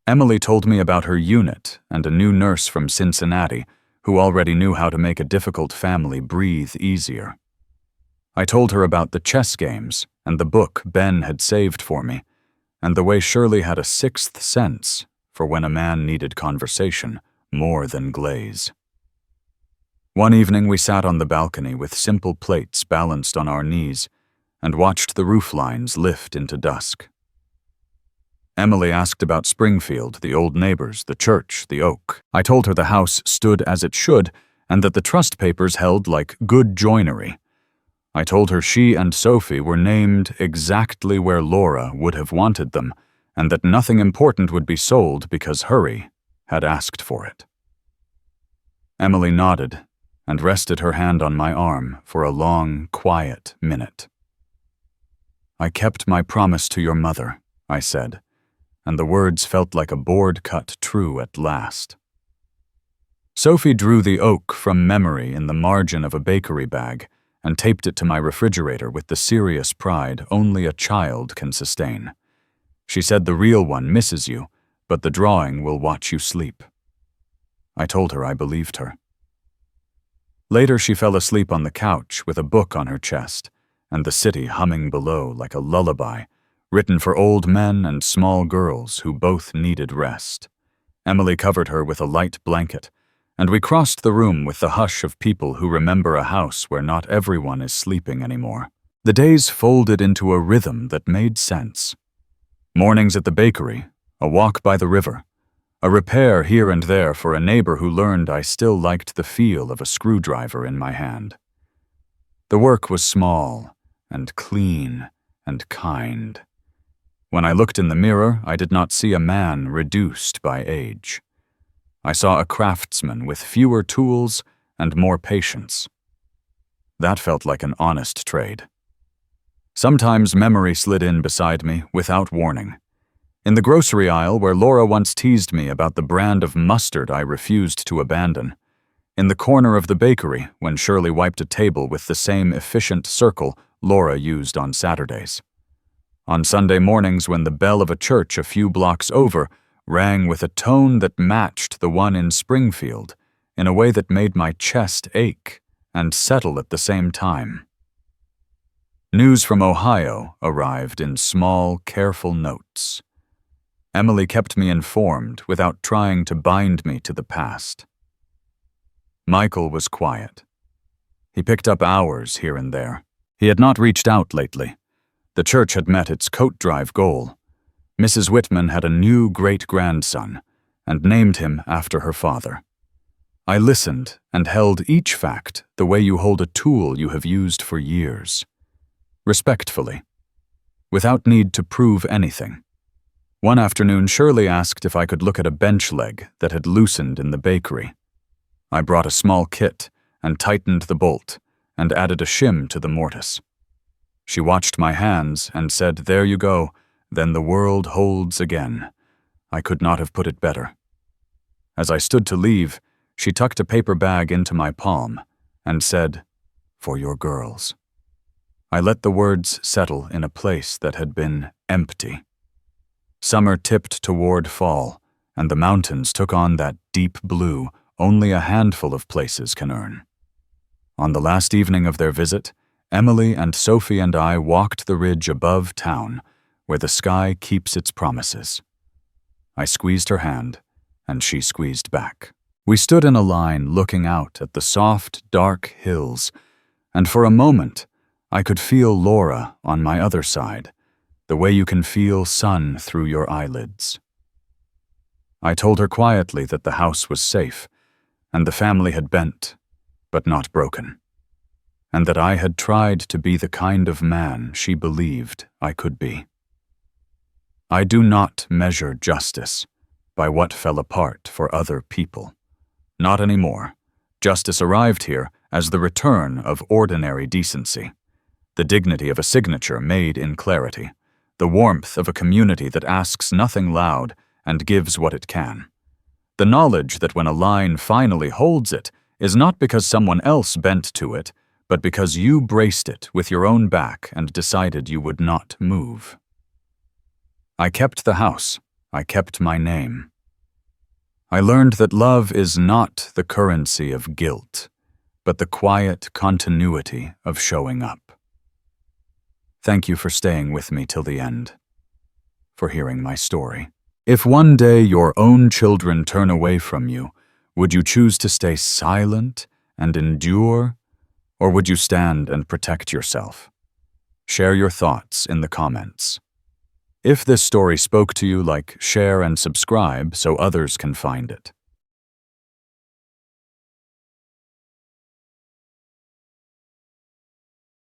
A: Emily told me about her unit and a new nurse from Cincinnati who already knew how to make a difficult family breathe easier. I told her about the chess games and the book Ben had saved for me, and the way Shirley had a sixth sense for when a man needed conversation more than glaze. One evening we sat on the balcony with simple plates balanced on our knees and watched the roof lines lift into dusk. Emily asked about Springfield, the old neighbors, the church, the oak. I told her the house stood as it should, and that the trust papers held like good joinery. I told her she and Sophie were named exactly where Laura would have wanted them, and that nothing important would be sold because Hurry had asked for it. Emily nodded and rested her hand on my arm for a long, quiet minute. "I kept my promise to your mother," I said, and the words felt like a board cut true at last. Sophie drew the oak from memory in the margin of a bakery bag and taped it to my refrigerator with the serious pride only a child can sustain. She said the real one misses you, but the drawing will watch you sleep. I told her I believed her. Later she fell asleep on the couch with a book on her chest, and the city humming below like a lullaby, written for old men and small girls who both needed rest. Emily covered her with a light blanket, and we crossed the room with the hush of people who remember a house where not everyone is sleeping anymore. The days folded into a rhythm that made sense. Mornings at the bakery, a walk by the river, a repair here and there for a neighbor who learned I still liked the feel of a screwdriver in my hand. The work was small and clean and kind. When I looked in the mirror, I did not see a man reduced by age. I saw a craftsman with fewer tools and more patience. That felt like an honest trade. Sometimes memory slid in beside me without warning. In the grocery aisle where Laura once teased me about the brand of mustard I refused to abandon. In the corner of the bakery when Shirley wiped a table with the same efficient circle Laura used on Saturdays. On Sunday mornings when the bell of a church a few blocks over rang with a tone that matched the one in Springfield in a way that made my chest ache and settle at the same time. News from Ohio arrived in small, careful notes. Emily kept me informed without trying to bind me to the past. Michael was quiet. He picked up hours here and there. He had not reached out lately. The church had met its coat drive goal. Mrs. Whitman had a new great-grandson and named him after her father. I listened and held each fact the way you hold a tool you have used for years. Respectfully, without need to prove anything. One afternoon, Shirley asked if I could look at a bench leg that had loosened in the bakery. I brought a small kit and tightened the bolt and added a shim to the mortise. She watched my hands and said, "There you go, then the world holds again." I could not have put it better. As I stood to leave, she tucked a paper bag into my palm and said, "For your girls." I let the words settle in a place that had been empty. Summer tipped toward fall, and the mountains took on that deep blue only a handful of places can earn. On the last evening of their visit, Emily and Sophie and I walked the ridge above town, where the sky keeps its promises. I squeezed her hand, and she squeezed back. We stood in a line looking out at the soft, dark hills, and for a moment, I could feel Laura on my other side, the way you can feel sun through your eyelids. I told her quietly that the house was safe, and the family had bent, but not broken, and that I had tried to be the kind of man she believed I could be. I do not measure justice by what fell apart for other people. Not anymore. Justice arrived here as the return of ordinary decency, the dignity of a signature made in clarity, the warmth of a community that asks nothing loud and gives what it can. The knowledge that when a line finally holds it is not because someone else bent to it, but because you braced it with your own back and decided you would not move. I kept the house. I kept my name. I learned that love is not the currency of guilt, but the quiet continuity of showing up. Thank you for staying with me till the end, for hearing my story. If one day your own children turn away from you, would you choose to stay silent and endure, or would you stand and protect yourself? Share your thoughts in the comments. If this story spoke to you, like, share and subscribe so others can find it.